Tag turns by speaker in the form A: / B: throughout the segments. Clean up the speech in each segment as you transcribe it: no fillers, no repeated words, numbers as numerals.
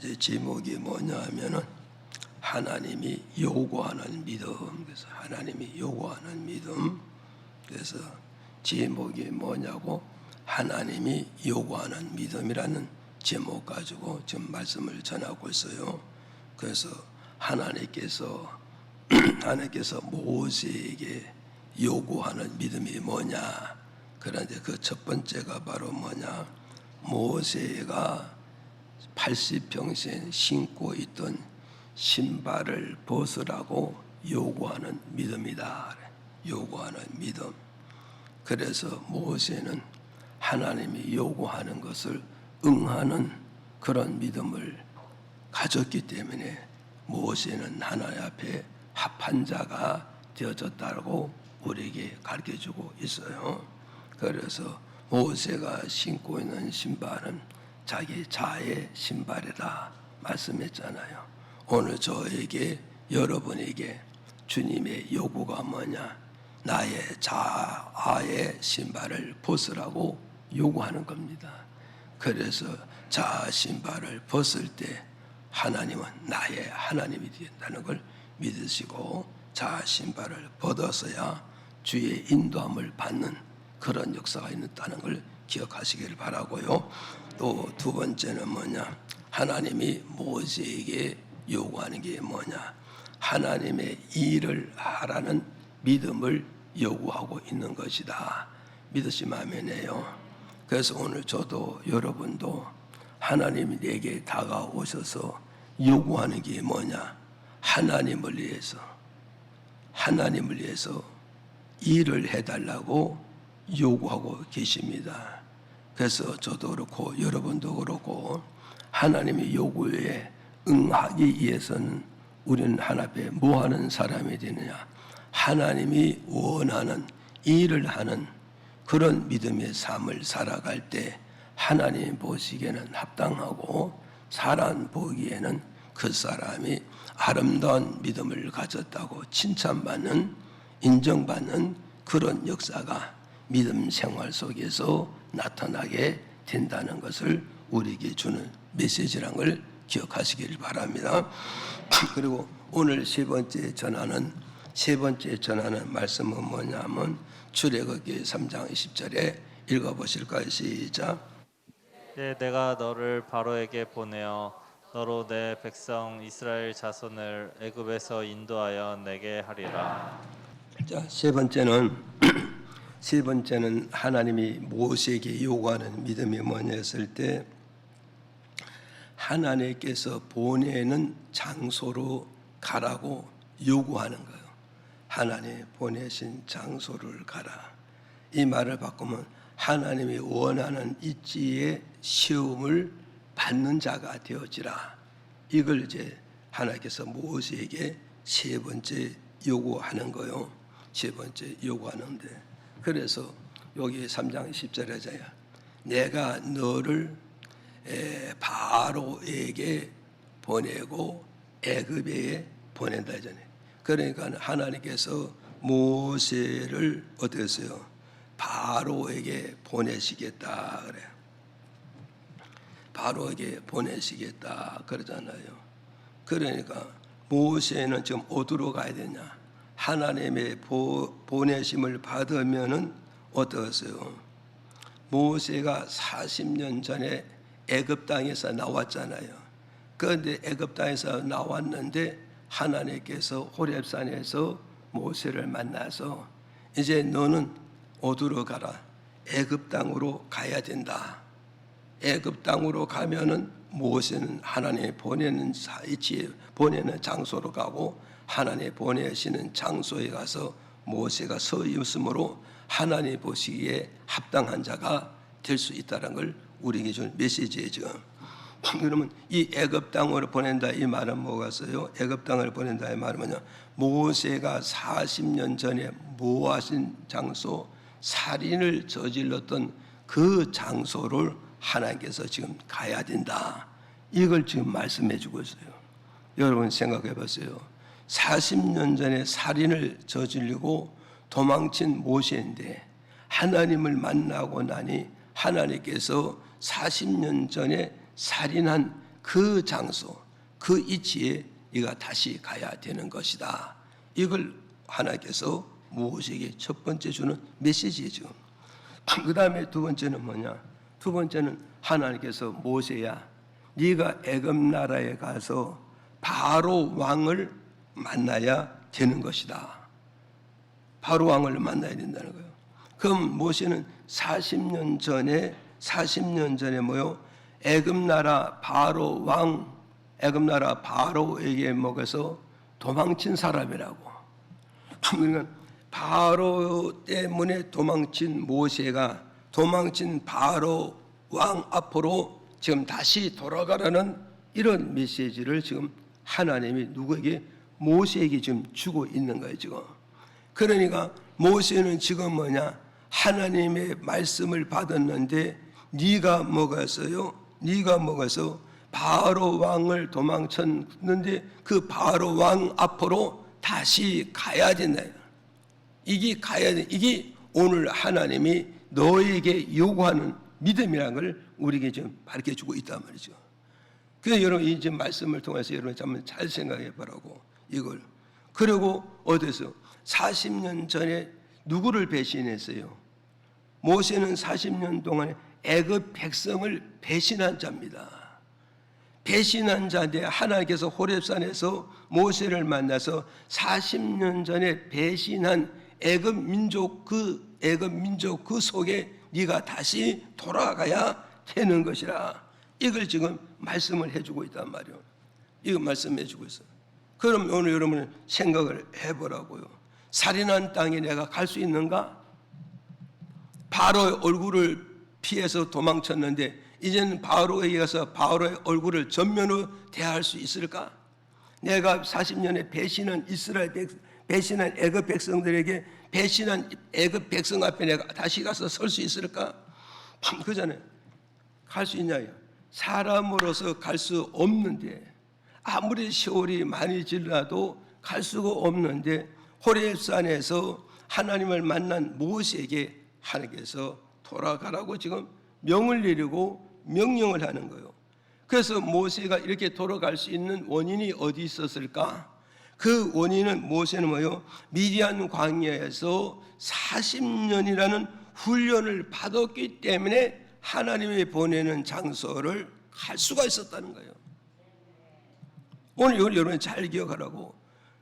A: 이제 제목이 뭐냐 하면은 하나님이 요구하는 믿음. 그래서 하나님이 요구하는 믿음. 그래서 제목이 뭐냐고 하나님이 요구하는 믿음이라는 제목 가지고 지금 말씀을 전하고 있어요. 그래서 하나님께서 모세에게 요구하는 믿음이 뭐냐? 그런데 그 첫 번째가 바로 뭐냐? 모세가 80평생 신고 있던 신발을 벗으라고 요구하는 믿음이다. 요구하는 믿음. 그래서 모세는 하나님이 요구하는 것을 응하는 그런 믿음을 가졌기 때문에 모세는 하나님 앞에 합한 자가 되어졌다고 우리에게 가르쳐주고 있어요. 그래서 모세가 신고 있는 신발은 자기 자의 신발이라 말씀했잖아요. 오늘 저에게 여러분에게 주님의 요구가 뭐냐? 나의 자아의 신발을 벗으라고 요구하는 겁니다. 그래서 자아 신발을 벗을 때 하나님은 나의 하나님이 된다는 걸 믿으시고 자아 신발을 벗어서야 주의 인도함을 받는 그런 역사가 있다는 걸 기억하시기를 바라고요. 또 두 번째는 뭐냐? 하나님이 모세에게 요구하는 게 뭐냐? 하나님의 일을 하라는 믿음을 요구하고 있는 것이다. 믿으시면 아멘이에요. 그래서 오늘 저도 여러분도 하나님이 내게 다가오셔서 요구하는 게 뭐냐? 하나님을 위해서 일을 해달라고 요구하고 계십니다. 그래서 저도 그렇고 여러분도 그렇고 하나님의 요구에 응하기 위해서는 우리는 하나님 앞에 뭐 하는 사람이 되느냐? 하나님이 원하는 일을 하는 그런 믿음의 삶을 살아갈 때 하나님 보시기에는 합당하고 사람 보기에는 그 사람이 아름다운 믿음을 가졌다고 칭찬받는, 인정받는 그런 역사가 믿음 생활 속에서 나타나게 된다는 것을 우리에게 주는 메시지라는 걸 기억하시길 바랍니다. 그리고 오늘 세 번째 전하는 말씀은 뭐냐면 출애굽기 3장 20절에 읽어보실까요? 시작.
B: 네, 내가 너를 바로에게 보내어 너로 내 백성 이스라엘 자손을 애굽에서 인도하여 내게 하리라.
A: 자, 세 번째는 하나님이 모세에게 요구하는 믿음이 뭐냐 했을 때 하나님께서 보내는 장소로 가라고 요구하는 거예요. 하나님 보내신 장소를 가라. 이 말을 바꾸면 하나님이 원하는 입지의 시험을 받는 자가 되어지라. 이걸 이제 하나님께서 모세에게 세 번째 요구하는 거요. 세 번째 요구하는데 그래서 여기 3장 10절에 내가 너를 바로에게 보내고 애굽에 보낸다 하잖아요. 그러니까 하나님께서 모세를 어떻게 했어요? 바로에게 보내시겠다 그래요. 바로에게 보내시겠다 그러잖아요. 그러니까 모세는 지금 어디로 가야 되냐? 하나님의 보내심을 받으면은 어떠세요? 모세가 40년 전에 애굽 땅에서 나왔잖아요. 그런데 애굽 땅에서 나왔는데 하나님께서 호렙산에서 모세를 만나서 이제 너는 어디로 가라? 애굽 땅으로 가야 된다. 애굽 땅으로 가면은 모세는 하나님이 보내는 장소로 가고 하나님이 보내시는 장소에 가서 모세가 서 있으므로 하나님 보시기에 합당한 자가 될 수 있다는 걸 우리에게 준 메시지예요. 지금 그러면 이 애굽 땅으로 보낸다 이 말은 뭐가 있어요? 애굽 땅을 보낸다 이 말은 뭐냐? 모세가 40년 전에 모하신 장소, 살인을 저질렀던 그 장소를 하나님께서 지금 가야 된다. 이걸 지금 말씀해 주고 있어요. 여러분 생각해 보세요. 40년 전에 살인을 저지르고 도망친 모세인데 하나님을 만나고 나니 하나님께서 40년 전에 살인한 그 장소, 그 위치에 네가 다시 가야 되는 것이다. 이걸 하나님께서 모세에게 첫 번째 주는 메시지예요 지금. 그 다음에 두 번째는 뭐냐? 두 번째는 하나님께서 모세야, 네가 애굽 나라에 가서 바로 왕을 만나야 되는 것이다. 바로 왕을 만나야 된다는 거예요. 그럼 모세는 40년 전에 뭐요? 애굽 나라 바로에게 먹어서 도망친 사람이라고. 그러니까 바로 때문에 도망친 모세가 도망친 바로 왕 앞으로 지금 다시 돌아가라는 이런 메시지를 지금 하나님이 누구에게? 모세에게 지금 주고 있는 거예요 지금. 그러니까 모세는 지금 뭐냐? 하나님의 말씀을 받았는데 네가 먹었어요. 네가 먹어서 바로 왕을 도망쳤는데 그 바로 왕 앞으로 다시 가야 된다. 이게 가야 돼. 이게 오늘 하나님이 너에게 요구하는 믿음이라는 걸 우리에게 지금 가르쳐주고 있단 말이죠. 그래서 여러분 이 지금 말씀을 통해서 여러분 한번 잘 생각해 보라고 이걸. 그리고 어디서 40년 전에 누구를 배신했어요? 모세는 40년 동안에 애굽 백성을 배신한 자입니다. 배신한 자인데 하나님께서 호렙산에서 모세를 만나서 40년 전에 배신한 애굽 민족 그 속에 네가 다시 돌아가야 되는 것이라. 이걸 지금 말씀을 해주고 있단 말이에요. 이거 말씀해주고 있어요. 그럼 오늘 여러분 생각을 해보라고요. 살인한 땅에 내가 갈 수 있는가? 바로의 얼굴을 피해서 도망쳤는데 이제는 바로에게 가서 바로의 얼굴을 전면으로 대할 수 있을까? 내가 40년에 배신한 애굽 백성들에게 배신한 애굽 백성 앞에 내가 다시 가서 설 수 있을까? 그잖아요. 갈 수 있냐요? 사람으로서 갈 수 없는데 아무리 세월이 많이 지나도 갈 수가 없는데 호렙산에서 하나님을 만난 모세에게 하나님께서 돌아가라고 지금 명을 내리고 명령을 하는 거예요. 그래서 모세가 이렇게 돌아갈 수 있는 원인이 어디 있었을까? 그 원인은 모세는 뭐예요? 미디안 광야에서 40년이라는 훈련을 받았기 때문에 하나님이 보내는 장소를 갈 수가 있었다는 거예요. 오늘 이걸 여러분이 잘 기억하라고.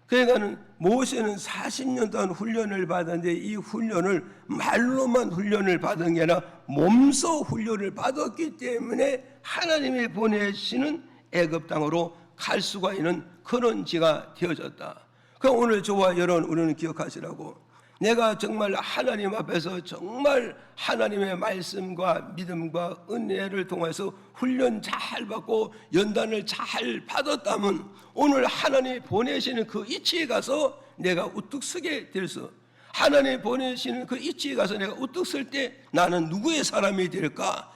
A: 그러니까 모세는 40년 동안 훈련을 받았는데 이 훈련을 말로만 훈련을 받은 게 아니라 몸소 훈련을 받았기 때문에 하나님이 보내시는 애굽 땅으로 갈 수가 있는 그런 지가 되어졌다. 그럼 오늘 저와 여러분 우리는 기억하시라고. 내가 정말 하나님 앞에서 정말 하나님의 말씀과 믿음과 은혜를 통해서 훈련 잘 받고 연단을 잘 받았다면 오늘 하나님이 보내시는 그 위치에 가서 내가 우뚝 서게 될 수, 하나님이 보내시는 그 위치에 가서 내가 우뚝 설 때 나는 누구의 사람이 될까?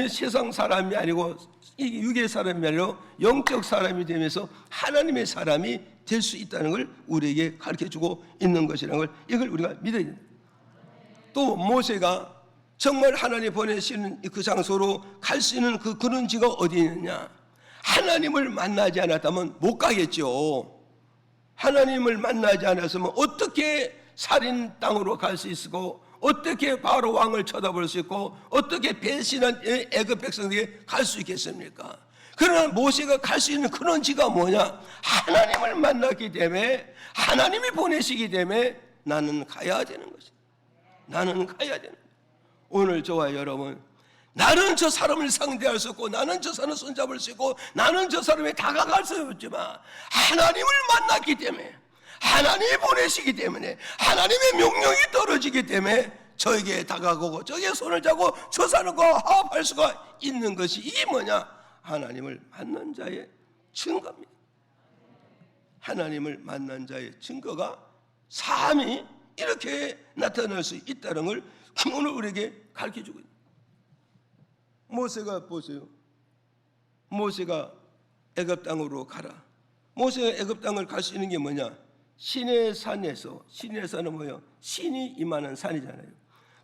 A: 세상 사람이 아니고 육의 사람이 아니라 영적 사람이 되면서 하나님의 사람이 될 수 있다는 걸 우리에게 가르쳐주고 있는 것이라는 걸 이걸 우리가 믿어야 된다. 또 모세가 정말 하나님 보내시는 그 장소로 갈 수 있는 그런 지가 어디 있느냐? 하나님을 만나지 않았다면 못 가겠죠. 하나님을 만나지 않았으면 어떻게 살인 땅으로 갈 수 있고 어떻게 바로 왕을 쳐다볼 수 있고 어떻게 배신한 애굽 백성에게 갈 수 있겠습니까? 그러나 모세가 갈 수 있는 그런 지가 뭐냐? 하나님을 만났기 때문에 하나님이 보내시기 때문에 나는 가야 되는 것이다. 나는 가야 되는 거예요. 오늘 저와 여러분, 나는 저 사람을 상대할 수 없고 나는 저 사람을 손잡을 수 있고 나는 저 사람에 다가갈 수 없지만 하나님을 만났기 때문에 하나님이 보내시기 때문에 하나님의 명령이 떨어지기 때문에 저에게 다가가고 저에게 손을 잡고 저 사람과 화합할 수가 있는 것이 이게 뭐냐? 하나님을 만난 자의 증거입니다. 하나님을 만난 자의 증거가 삶이 이렇게 나타날 수 있다는 걸 오늘 우리에게 가르쳐주고 있습니다. 모세가 보세요. 모세가 애굽 땅으로 가라. 모세가 애굽 땅을 갈 수 있는 게 뭐냐? 시내 산에서, 시내 산은 뭐예요? 신이 임하는 산이잖아요.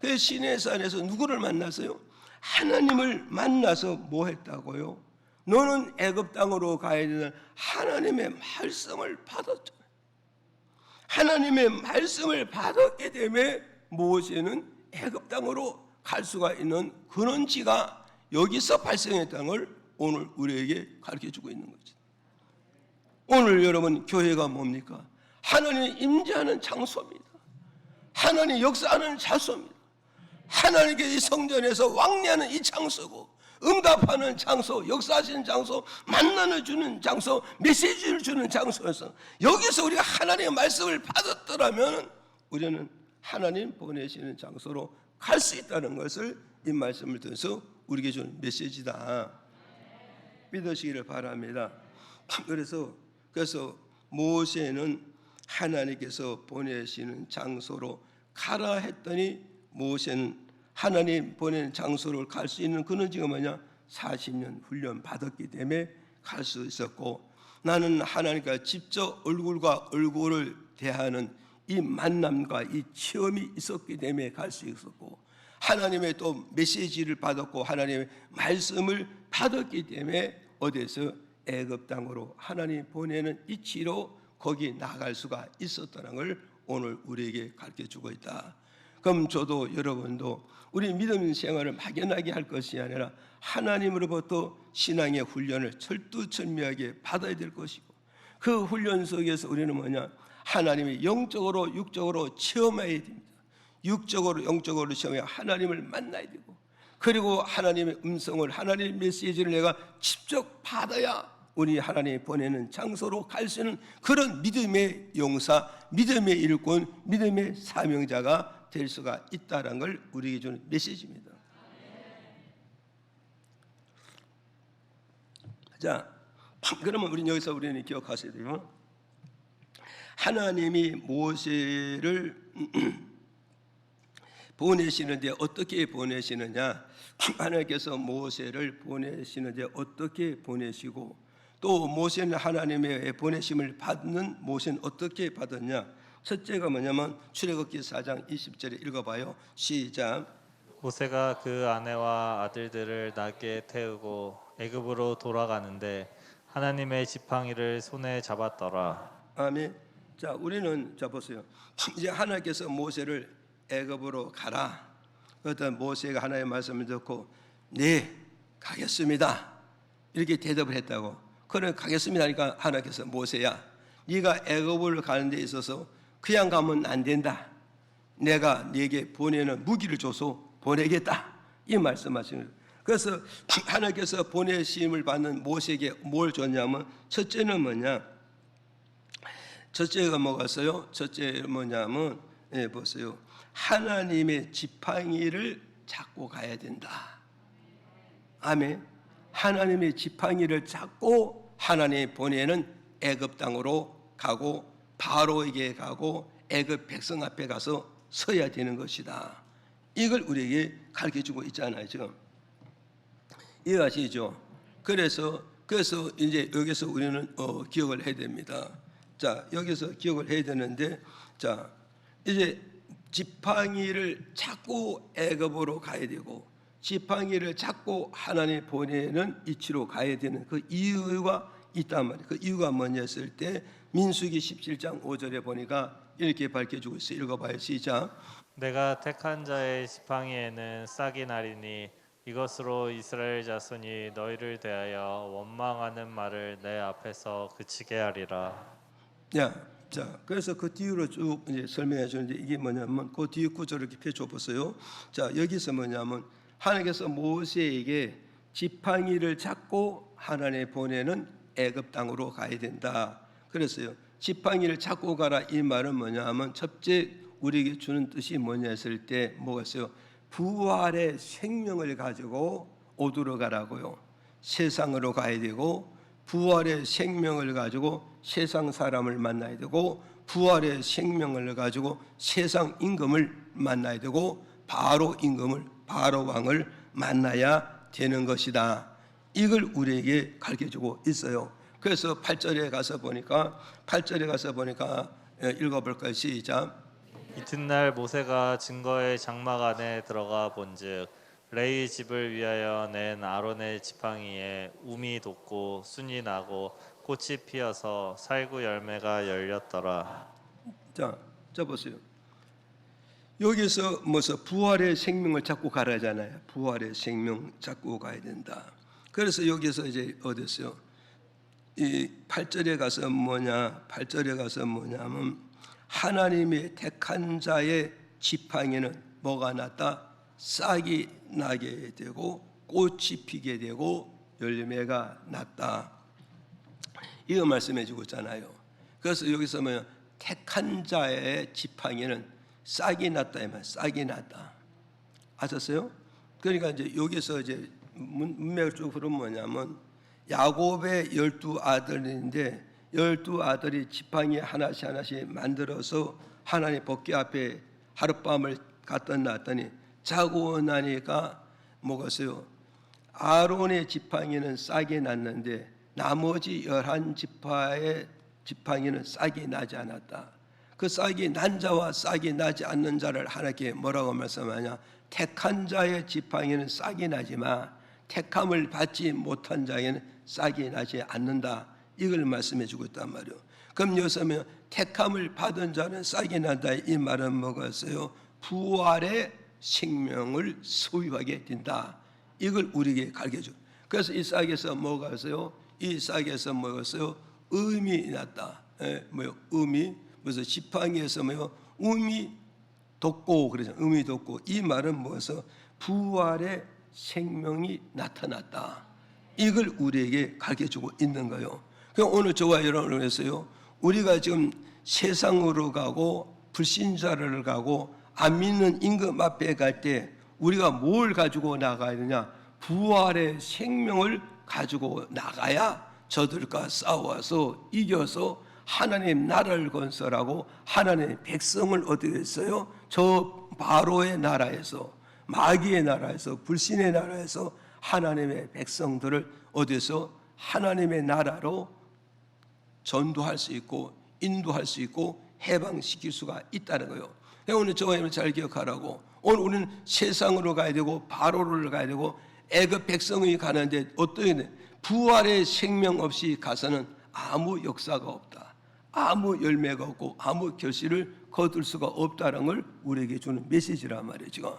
A: 그 시내 산에서 누구를 만났어요? 하나님을 만나서 뭐 했다고요? 너는 애굽 땅으로 가야 되는 하나님의 말씀을 받았잖아요. 하나님의 말씀을 받았기 때문에 모세는 애굽 땅으로 갈 수가 있는 근원지가 여기서 발생했다는 걸 오늘 우리에게 가르쳐주고 있는 거죠. 오늘 여러분 교회가 뭡니까? 하나님이 임재하는 장소입니다. 하나님 역사하는 장소입니다. 하나님께 이 성전에서 왕래하는 이 장소고, 응답하는 장소, 역사하시는 장소, 만나는 주는 장소, 메시지를 주는 장소에서 여기서 우리가 하나님의 말씀을 받았더라면 우리는 하나님 보내시는 장소로 갈 수 있다는 것을 이 말씀을 통해서 우리에게 주는 메시지다. 믿으시기를 바랍니다. 그래서 모세는 하나님께서 보내시는 장소로 가라 했더니 모세는 하나님 보내는 장소를 갈 수 있는 근원지가 뭐냐? 40년 훈련 받았기 때문에 갈 수 있었고, 나는 하나님과 직접 얼굴과 얼굴을 대하는 이 만남과 이 체험이 있었기 때문에 갈 수 있었고, 하나님의 또 메시지를 받았고 하나님의 말씀을 받았기 때문에 어디서 애굽 땅으로 하나님 보내는 이치로 거기 나갈 수가 있었다는 걸 오늘 우리에게 가르쳐주고 있다. 그럼 저도 여러분도 우리 믿음 생활을 막연하게 할 것이 아니라 하나님으로부터 신앙의 훈련을 철두철미하게 받아야 될 것이고, 그 훈련 속에서 우리는 뭐냐? 하나님이 영적으로 육적으로 체험해야 됩니다. 육적으로 영적으로 체험해야 하나님을 만나야 되고, 그리고 하나님의 음성을, 하나님의 메시지를 내가 직접 받아야 우리 하나님이 보내는 장소로 갈 수 있는 그런 믿음의 용사, 믿음의 일꾼, 믿음의 사명자가 될 수가 있다는 걸 우리에게 주는 메시지입니다. 자, 그러면 우리는 기억하셔야 돼요. 하나님이 모세를 보내시는데 어떻게 보내시느냐? 하나님께서 모세를 보내시는데 어떻게 보내시고, 또 모세는 하나님의 보내심을 받는 모세는 어떻게 받았냐? 첫째가 뭐냐면 출애굽기 4장 20절에 읽어봐요. 시작.
B: 모세가 그 아내와 아들들을 낙에 태우고 애굽으로 돌아가는데 하나님의 지팡이를 손에 잡았더라.
A: 아멘. 자, 우리는 자 보세요. 이제 하나님께서 모세를 애굽으로 가라. 그랬더니 모세가 하나님의 말씀을 듣고 네 가겠습니다 이렇게 대답을 했다고. 그래 가겠습니다 하니까 하나님께서 모세야, 네가 애굽을 가는 데 있어서 그냥 가면 안 된다. 내가 네게 보내는 무기를 줘서 보내겠다. 이 말씀하시는 거예요. 그래서 하나님께서 보내심을 받는 모세에게 뭘 줬냐면, 첫째는 뭐냐? 첫째가 뭐겠어요? 첫째는 뭐냐면 보세요. 하나님의 지팡이를 잡고 가야 된다. 아멘. 하나님의 지팡이를 잡고 하나님이 보내는 애굽 땅으로 가고 바로에게 가고 애굽 백성 앞에 가서 서야 되는 것이다. 이걸 우리에게 가르쳐주고 있잖아요. 지금 이해하시죠? 그래서 이제 여기서 우리는 기억을 해야 됩니다. 자, 여기서 기억을 해야 되는데, 자, 이제 지팡이를 잡고 애굽으로 가야 되고 지팡이를 잡고 하나님 보내는 이치로 가야 되는 그 이유가 있단 말이에요. 그 이유가 뭐냐 했을 때 민수기 17장 5절에 보니까 이렇게 밝혀주고 있어요. 읽어봐요. 시작.
B: 내가 택한 자의 지팡이에는 싹이 나리니 이것으로 이스라엘 자손이 너희를 대하여 원망하는 말을 내 앞에서 그치게 하리라.
A: 자, 그래서 그 뒤로 쭉 이제 설명해 주는데 이게 뭐냐면 그 뒤에 구절을 이렇게 펴줘 보세요. 자, 여기서 뭐냐면 하나님께서 모세에게 지팡이를 잡고 하나님 보내는 애굽 땅으로 가야 된다. 그랬어요. 지팡이를 잡고 가라 이 말은 뭐냐면 첫째 우리에게 주는 뜻이 뭐냐 했을 때 뭐가 있어요? 부활의 생명을 가지고 어디로 가라고요? 세상으로 가야 되고, 부활의 생명을 가지고 세상 사람을 만나야 되고, 부활의 생명을 가지고 세상 임금을 만나야 되고, 바로 임금을, 바로 왕을 만나야 되는 것이다. 이걸 우리에게 가르쳐주고 있어요. 그래서 8절에 가서 보니까 읽어볼까요? 시작.
B: 이튿날 모세가 증거의 장막 안에 들어가 본즉 레위 집을 위하여 낸 아론의 지팡이에 움이 돋고 순이 나고 꽃이 피어서 살구 열매가 열렸더라.
A: 자 보세요. 여기서 뭐서 부활의 생명을 잡고 가라잖아요. 부활의 생명 잡고 가야 된다. 그래서 여기서 이제 어디서요? 이 8절에 가서 뭐냐? 8절에 가서 뭐냐면 하나님의 택한 자의 지팡이는 뭐가 났다? 싹이 나게 되고 꽃이 피게 되고 열매가 났다. 이거 말씀해 주고 있잖아요. 그래서 여기서 뭐냐? 택한 자의 지팡이는 싹이 났다. 이 말, 싹이 났다. 아셨어요? 그러니까 이제 여기서 이제 문맥적으로 뭐냐면 야곱의 12아들인데 12아들이 지팡이 하나씩 하나씩 만들어서 하나님 법궤 앞에 하룻밤을 갖다 놨더니 자고 나니까 뭐겠어요? 아론의 지팡이는 싹이 났는데 나머지 11지파의 지팡이는 싹이 나지 않았다. 그 싹이 난 자와 싹이 나지 않는 자를 하나님께 뭐라고 말씀하냐? 택한 자의 지팡이는 싹이 나지만 택함을 받지 못한 자에는 싹이 나지 않는다. 이걸 말씀해 주고 있단 말이에요. 그럼 여기서 택함을 받은 자는 싹이 난다. 이 말은 뭐겠어요? 부활의 생명을 소유하게 된다. 이걸 우리에게 가르쳐줘. 그래서 이 싹에서 뭐가 있어요? 이 싹에서 뭐였어요? 음이 났다. 뭐요? 음이 그래서 지팡이에서 뭐요? 음이 돋고 그러죠. 음이 돋고 이 말은 뭐여서 부활의 생명이 나타났다. 이걸 우리에게 가르쳐주고 있는 거예요. 그럼 오늘 저와 여러분을 위해서요. 우리가 지금 세상으로 가고 불신자를 가고 안 믿는 임금 앞에 갈 때 우리가 뭘 가지고 나가야 되냐? 부활의 생명을 가지고 나가야 저들과 싸워서 이겨서 하나님 나라를 건설하고 하나님의 백성을 어떻게 했어요? 저 바로의 나라에서 마귀의 나라에서 불신의 나라에서 하나님의 백성들을 어디서 하나님의 나라로 전도할 수 있고 인도할 수 있고 해방시킬 수가 있다는 거예요. 오늘 저와 여러분 잘 기억하라고. 오늘 우리는 세상으로 가야 되고 바로를 가야 되고 애굽 백성이 가는데 어떻게 부활의 생명 없이 가서는 아무 역사가 없다. 아무 열매가 없고 아무 결실을 거둘 수가 없다는 걸 우리에게 주는 메시지란 말이에요. 지금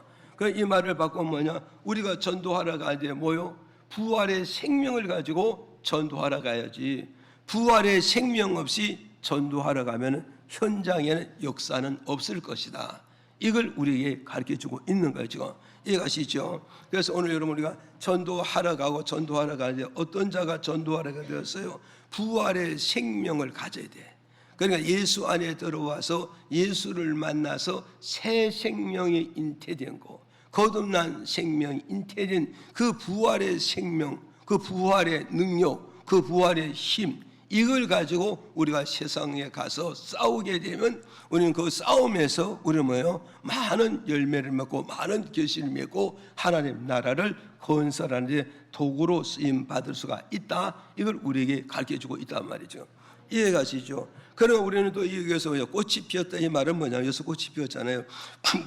A: 이 말을 바꾸면 뭐냐? 우리가 전도하러 가는데 뭐요? 부활의 생명을 가지고 전도하러 가야지. 부활의 생명 없이 전도하러 가면 현장에는 역사는 없을 것이다. 이걸 우리에게 가르쳐주고 있는 거예요. 지금 이해가시죠? 그래서 오늘 여러분 우리가 전도하러 가고 전도하러 가는데 어떤 자가 전도하러 가되었어요? 부활의 생명을 가져야 돼. 그러니까 예수 안에 들어와서 예수를 만나서 새 생명이 잉태된 거, 거듭난 생명이 잉태된 그 부활의 생명, 그 부활의 능력, 그 부활의 힘, 이걸 가지고 우리가 세상에 가서 싸우게 되면 우리는 그 싸움에서 우리는 뭐예요? 많은 열매를 맺고 많은 결실을 맺고 하나님 나라를 건설하는 데 도구로 쓰임 받을 수가 있다. 이걸 우리에게 가르쳐주고 있단 말이죠. 이해가시죠? 그럼 우리는 또 여기서 꽃이 피었다 이 말은 뭐냐면 여기서 꽃이 피었잖아요.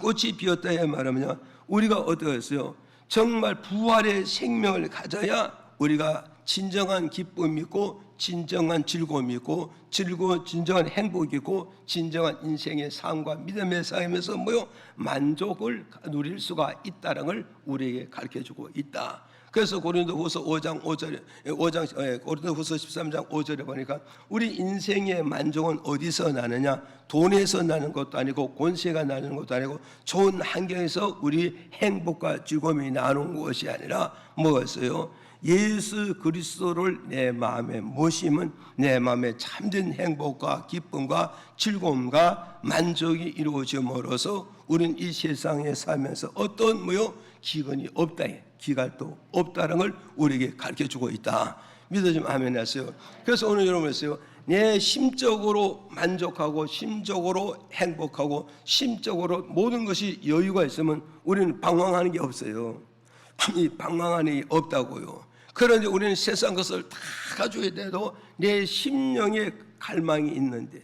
A: 꽃이 피었다 이 말은 뭐냐? 우리가 어떻게 했어요? 정말 부활의 생명을 가져야 우리가 진정한 기쁨이 있고 진정한 즐거움이 있고 진정한 행복이 있고 진정한 인생의 삶과 믿음의 삶에서 뭐요? 만족을 누릴 수가 있다는 걸 우리에게 가르쳐주고 있다. 그래서 고린도후서 5장 5절에 고린도후서 13장 5절에 보니까 우리 인생의 만족은 어디서 나느냐? 돈에서 나는 것도 아니고 권세가 나는 것도 아니고 좋은 환경에서 우리 행복과 즐거움이 나는 것이 아니라 뭐였어요? 예수 그리스도를 내 마음에 모시면 내 마음에 참된 행복과 기쁨과 즐거움과 만족이 이루어짐으로써 우리는 이 세상에 살면서 어떤 뭐요? 기근이 없다, 기갈도 없다는 걸 우리에게 가르쳐주고 있다. 믿어지면 아멘 하세요. 그래서 오늘 여러분 보세요. 내 심적으로 만족하고 심적으로 행복하고 심적으로 모든 것이 여유가 있으면 우리는 방황하는 게 없어요. 이 방황하는 게 없다고요. 그런데 우리는 세상 것을 다 가지고 있는데도 내 심령에 갈망이 있는데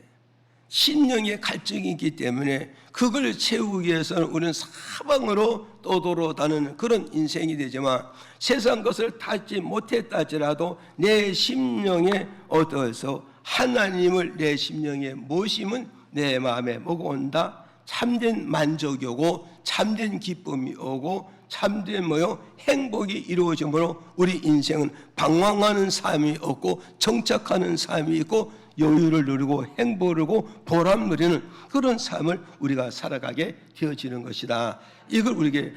A: 신령의 갈증이 있기 때문에 그걸 채우기 위해서는 우리는 사방으로 떠돌아다니는 그런 인생이 되지만 세상 것을 닿지 못했다 할지라도 내 심령에 얻어서 하나님을 내 심령에 모심은 내 마음에 뭐가 온다? 참된 만족이 오고 참된 기쁨이 오고 참된 행복이 이루어지므로 우리 인생은 방황하는 삶이 없고 정착하는 삶이 있고 여유를 누리고 행복을 누리고 보람 누리는 그런 삶을 우리가 살아가게 되어지는 것이다. 이걸 우리에게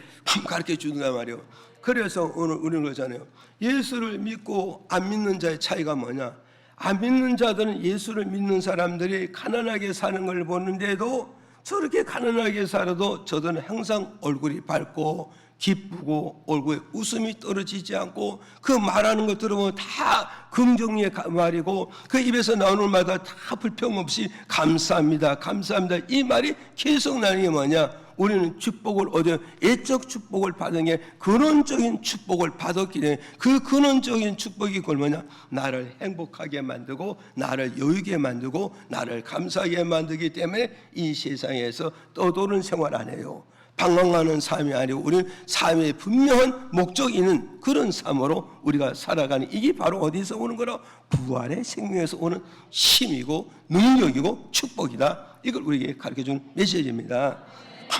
A: 가르쳐 주는가 말이에요. 그래서 오늘 우리는 그러잖아요. 예수를 믿고 안 믿는 자의 차이가 뭐냐? 안 믿는 자들은 예수를 믿는 사람들이 가난하게 사는 걸 보는데도 저렇게 가난하게 살아도 저들은 항상 얼굴이 밝고 기쁘고 얼굴에 웃음이 떨어지지 않고 그 말하는 것 들으면 다 긍정의 말이고 그 입에서 나오는 말마다 다 불평 없이 감사합니다, 감사합니다. 이 말이 계속 나는 게 뭐냐? 우리는 축복을 얻어 애적 축복을 받은 게 근원적인 축복을 받았기 때문에 그 근원적인 축복이 그걸 뭐냐? 나를 행복하게 만들고 나를 여유게 만들고 나를 감사하게 만들기 때문에 이 세상에서 떠도는 생활 안 해요. 방황하는 삶이 아니고 우리는 삶에 분명한 목적이 있는 그런 삶으로 우리가 살아가는 이게 바로 어디서 오는 거라? 부활의 생명에서 오는 힘이고 능력이고 축복이다. 이걸 우리에게 가르쳐준 메시지입니다.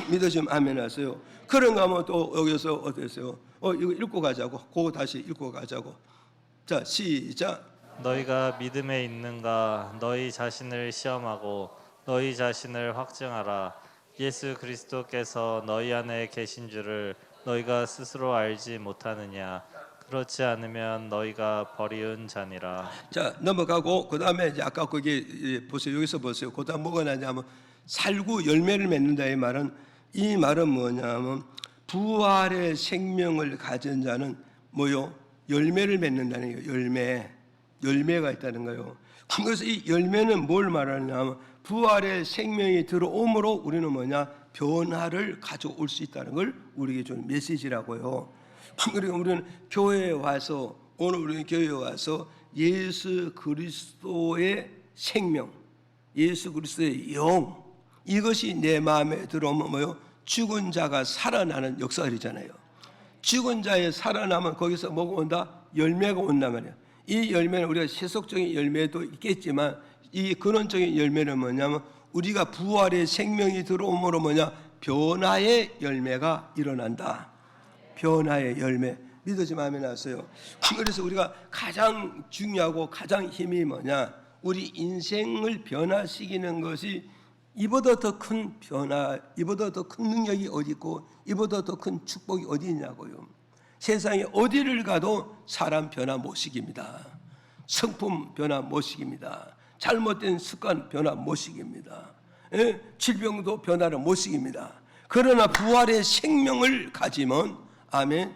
A: 믿으시면 아멘 하세요. 그런가 하면 또 여기서 어땠어요? 이거 읽고 가자고. 그거 다시 읽고 가자고. 자, 시작.
B: 너희가 믿음에 있는가? 너희 자신을 시험하고 너희 자신을 확증하라. 예수 그리스도께서 너희 안에 계신 줄을 너희가 스스로 알지 못하느냐? 그렇지 않으면 너희가 버리운 자니라.
A: 자, 넘어가고 그 다음에 이제 아까 거기 보세요. 여기서 보세요. 그 다음 뭐가 나냐면 살구 열매를 맺는다. 이 말은 뭐냐면 부활의 생명을 가진 자는 뭐요? 열매를 맺는다는 거예요. 열매가 있다는 거예요. 그래서 이 열매는 뭘 말하냐면 부활의 생명이 들어옴으로 우리는 뭐냐? 변화를 가져올 수 있다는 걸 우리에게 주는 메시지라고요. 그리고 우리는 교회에 와서 오늘 우리는 교회에 와서 예수 그리스도의 생명, 예수 그리스도의 영 이것이 내 마음에 들어오면 뭐요? 죽은 자가 살아나는 역사이잖아요. 죽은 자의 살아나면 거기서 뭐가 온다? 열매가 온단 말이에요. 이 열매는 우리가 세속적인 열매도 있겠지만 이 근원적인 열매는 뭐냐면 우리가 부활의 생명이 들어옴으로 뭐냐? 변화의 열매가 일어난다. 변화의 열매. 믿으시면 아멘 하세요. 그래서 우리가 가장 중요하고 가장 힘이 뭐냐? 우리 인생을 변화시키는 것이 이보다 더 큰 변화, 이보다 더 큰 능력이 어디 있고 이보다 더 큰 축복이 어디 있냐고요. 세상에 어디를 가도 사람 변화 못 시킵니다. 성품 변화 못 시킵니다. 잘못된 습관 변화 못 시킵니다. 질병도 변화를 못 시킵니다. 그러나 부활의 생명을 가지면 아멘.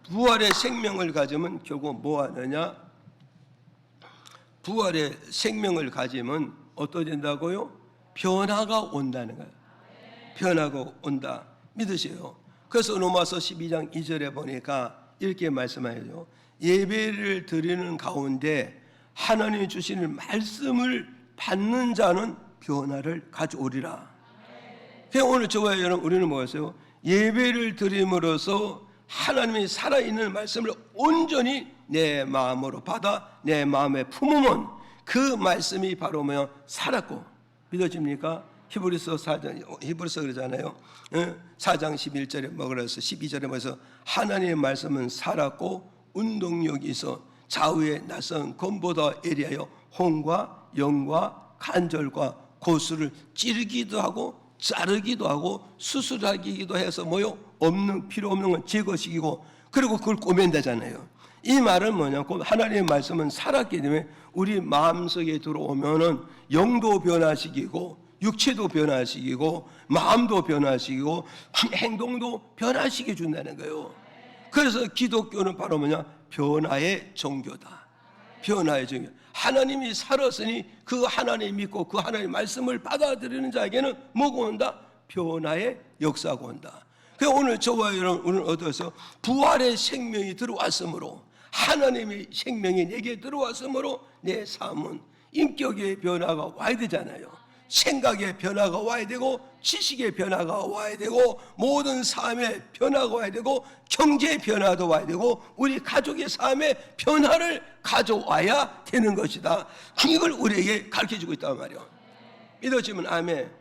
A: 부활의 생명을 가지면 결국 뭐 하느냐? 부활의 생명을 가지면 어떻게 된다고요? 변화가 온다는 거예요. 변화가 온다. 믿으세요. 그래서 로마서 12장 2절에 보니까 이렇게 말씀하죠. 예배를 드리는 가운데 하나님이 주시는 말씀을 받는 자는 변화를 가져오리라. 그래서 오늘 저와 여러분 우리는 뭐였어요? 예배를 드림으로써 하나님이 살아있는 말씀을 온전히 내 마음으로 받아 내 마음에 품으면 그 말씀이 바로 뭐야? 살았고 믿어집니까? 히브리서 4장 히브리서 그러잖아요. 4장 11절에 뭐 그래서 12절에 뭐서 하나님의 말씀은 살았고 운동력이 있어 좌우의 낯선 검보다 예리하여 혼과 영과 간절과 고수를 찌르기도 하고 자르기도 하고 수술하기도 해서 뭐요? 없는 필요 없는 건 제거시키고 그리고 그걸 꼬맨다잖아요. 이 말은 뭐냐고 하나님의 말씀은 살았기 때문에 우리 마음속에 들어오면은 영도 변화시키고 육체도 변화시키고 마음도 변화시키고 행동도 변화시켜 준다는 거예요. 그래서 기독교는 바로 뭐냐? 변화의 종교다. 변화의 종교. 하나님이 살았으니 그 하나님 믿고 그 하나님의 말씀을 받아들이는 자에게는 뭐가 온다? 변화의 역사가 온다. 그래서 오늘 저와 여러분 오늘 얻어서 부활의 생명이 들어왔으므로 하나님의 생명이 내게 들어왔으므로 내 삶은 인격의 변화가 와야 되잖아요. 생각의 변화가 와야 되고, 지식의 변화가 와야 되고, 모든 삶의 변화가 와야 되고, 경제의 변화도 와야 되고, 우리 가족의 삶의 변화를 가져와야 되는 것이다. 이걸 우리에게 가르쳐주고 있단 말이야. 믿어지면 아멘.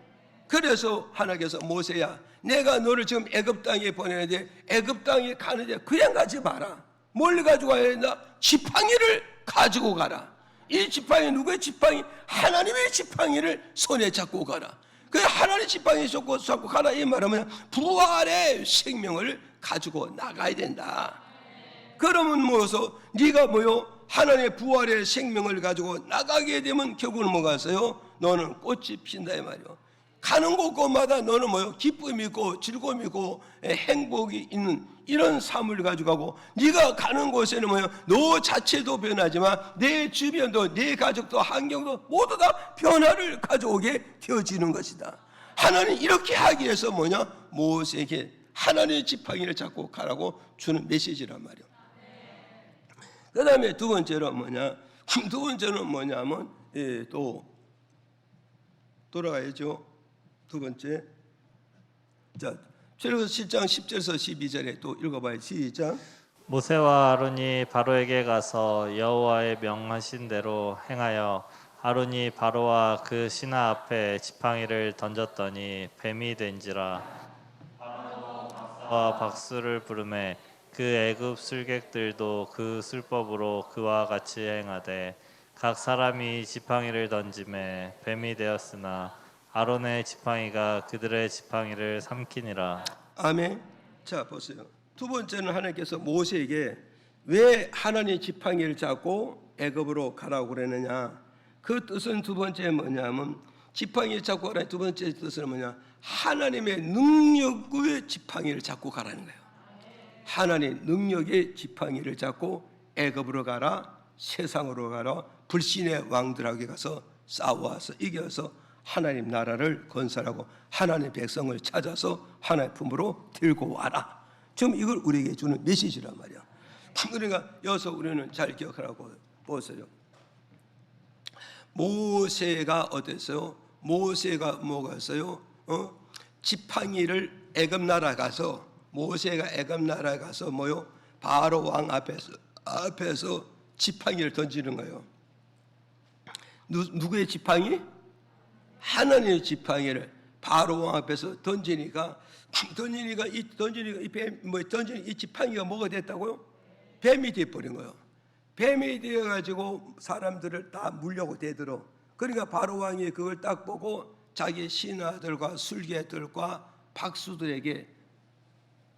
A: 그래서 하나님께서 모세야, 내가 너를 지금 애굽 땅에 보내는데 애굽 땅에 가는데 그냥 가지 마라. 뭘 가지고 가야 된다? 지팡이를 가지고 가라. 이 지팡이 누구의 지팡이? 하나님의 지팡이를 손에 잡고 가라. 그 하나님의 지팡이 잡고 가라. 이 말하면 부활의 생명을 가지고 나가야 된다. 그러면 뭐여서 네가 뭐요? 하나님의 부활의 생명을 가지고 나가게 되면 결국은 뭐가 있어요? 너는 꽃이 핀다 이 말이요. 가는 곳곳마다 너는 뭐요? 기쁨이 있고 즐거움이 있고 행복이 있는 이런 삶을 가지고 가고, 네가 가는 곳에는 뭐요? 너 자체도 변하지만 내 주변도, 내 가족도, 환경도 모두 다 변화를 가져오게 되어지는 것이다. 하나님 이렇게 하기 위해서 뭐냐? 모세에게 하나님의 지팡이를 잡고 가라고 주는 메시지란 말이에요. 그 다음에 두 번째로 뭐냐? 두 번째는 뭐냐면 또 돌아가야죠. 두 번째, 자, 출애굽기 7장 10절에서 12절에 또 읽어봐요. 시작.
B: 모세와 아론이 바로에게 가서 여호와의 명하신 대로 행하여 아론이 바로와 그 신하 앞에 지팡이를 던졌더니 뱀이 된지라. 바로와 박수를 부르매 그 애굽 술객들도 그 술법으로 그와 같이 행하되 각 사람이 지팡이를 던짐에 뱀이 되었으나 아론의 지팡이가 그들의 지팡이를 삼키니라.
A: 아멘. 자 보세요. 두 번째는 하나님께서 모세에게 왜 하나님의 지팡이를 잡고 애굽으로 가라고 그랬느냐. 그 뜻은 두 번째 뭐냐면, 지팡이를 잡고 가라는 두 번째 뜻은 뭐냐, 하나님의 능력의 지팡이를 잡고 가라는 거예요. 하나님의 능력의 지팡이를 잡고 애굽으로 가라, 세상으로 가라, 불신의 왕들에게 가서 싸워서 이겨서 하나님 나라를 건설하고 하나님 백성을 찾아서 하나님 품으로 들고 와라. 지금 이걸 우리에게 주는 메시지란 말이야. 그러니까 여기서 우리는 잘 기억하라고 보세요. 모세가 어땠어요? 모세가 뭐가 있어요? 지팡이를 애굽 나라 가서, 모세가 애굽 나라 가서 뭐요? 바로 왕 앞에서 지팡이를 던지는 거예요. 누구의 지팡이? 하나님의 지팡이를 바로 왕 앞에서 던지니까 이 지팡이가 뭐가 됐다고요? 뱀이 돼 버린 거예요. 뱀이 되어 가지고 사람들을 다 물려고 대들어. 그러니까 바로 왕이 그걸 딱 보고 자기 신하들과 술객들과 박수들에게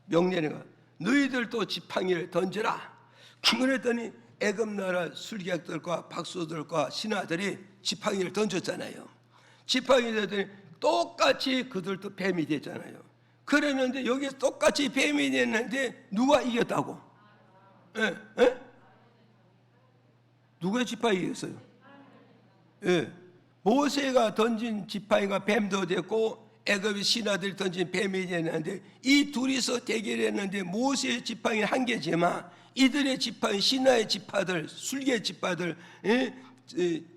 A: 명령해 가, 너희들도 지팡이를 던져라. 그랬더니 애굽 나라 술객들과 박수들과 신하들이 지팡이를 던졌잖아요. 지팡이 되더니 똑같이 그들도 뱀이 됐잖아요. 그랬는데 여기 똑같이 뱀이 됐는데 누가 이겼다고? 예? 누구의 지팡이였어요? 예. 모세가 던진 지팡이가 뱀도 됐고 애굽의 신하들이 던진 뱀이 됐는데, 이 둘이서 대결했는데 모세의 지팡이는 한 개지만 이들의 지팡이, 신하의 지파들, 술개 지파들,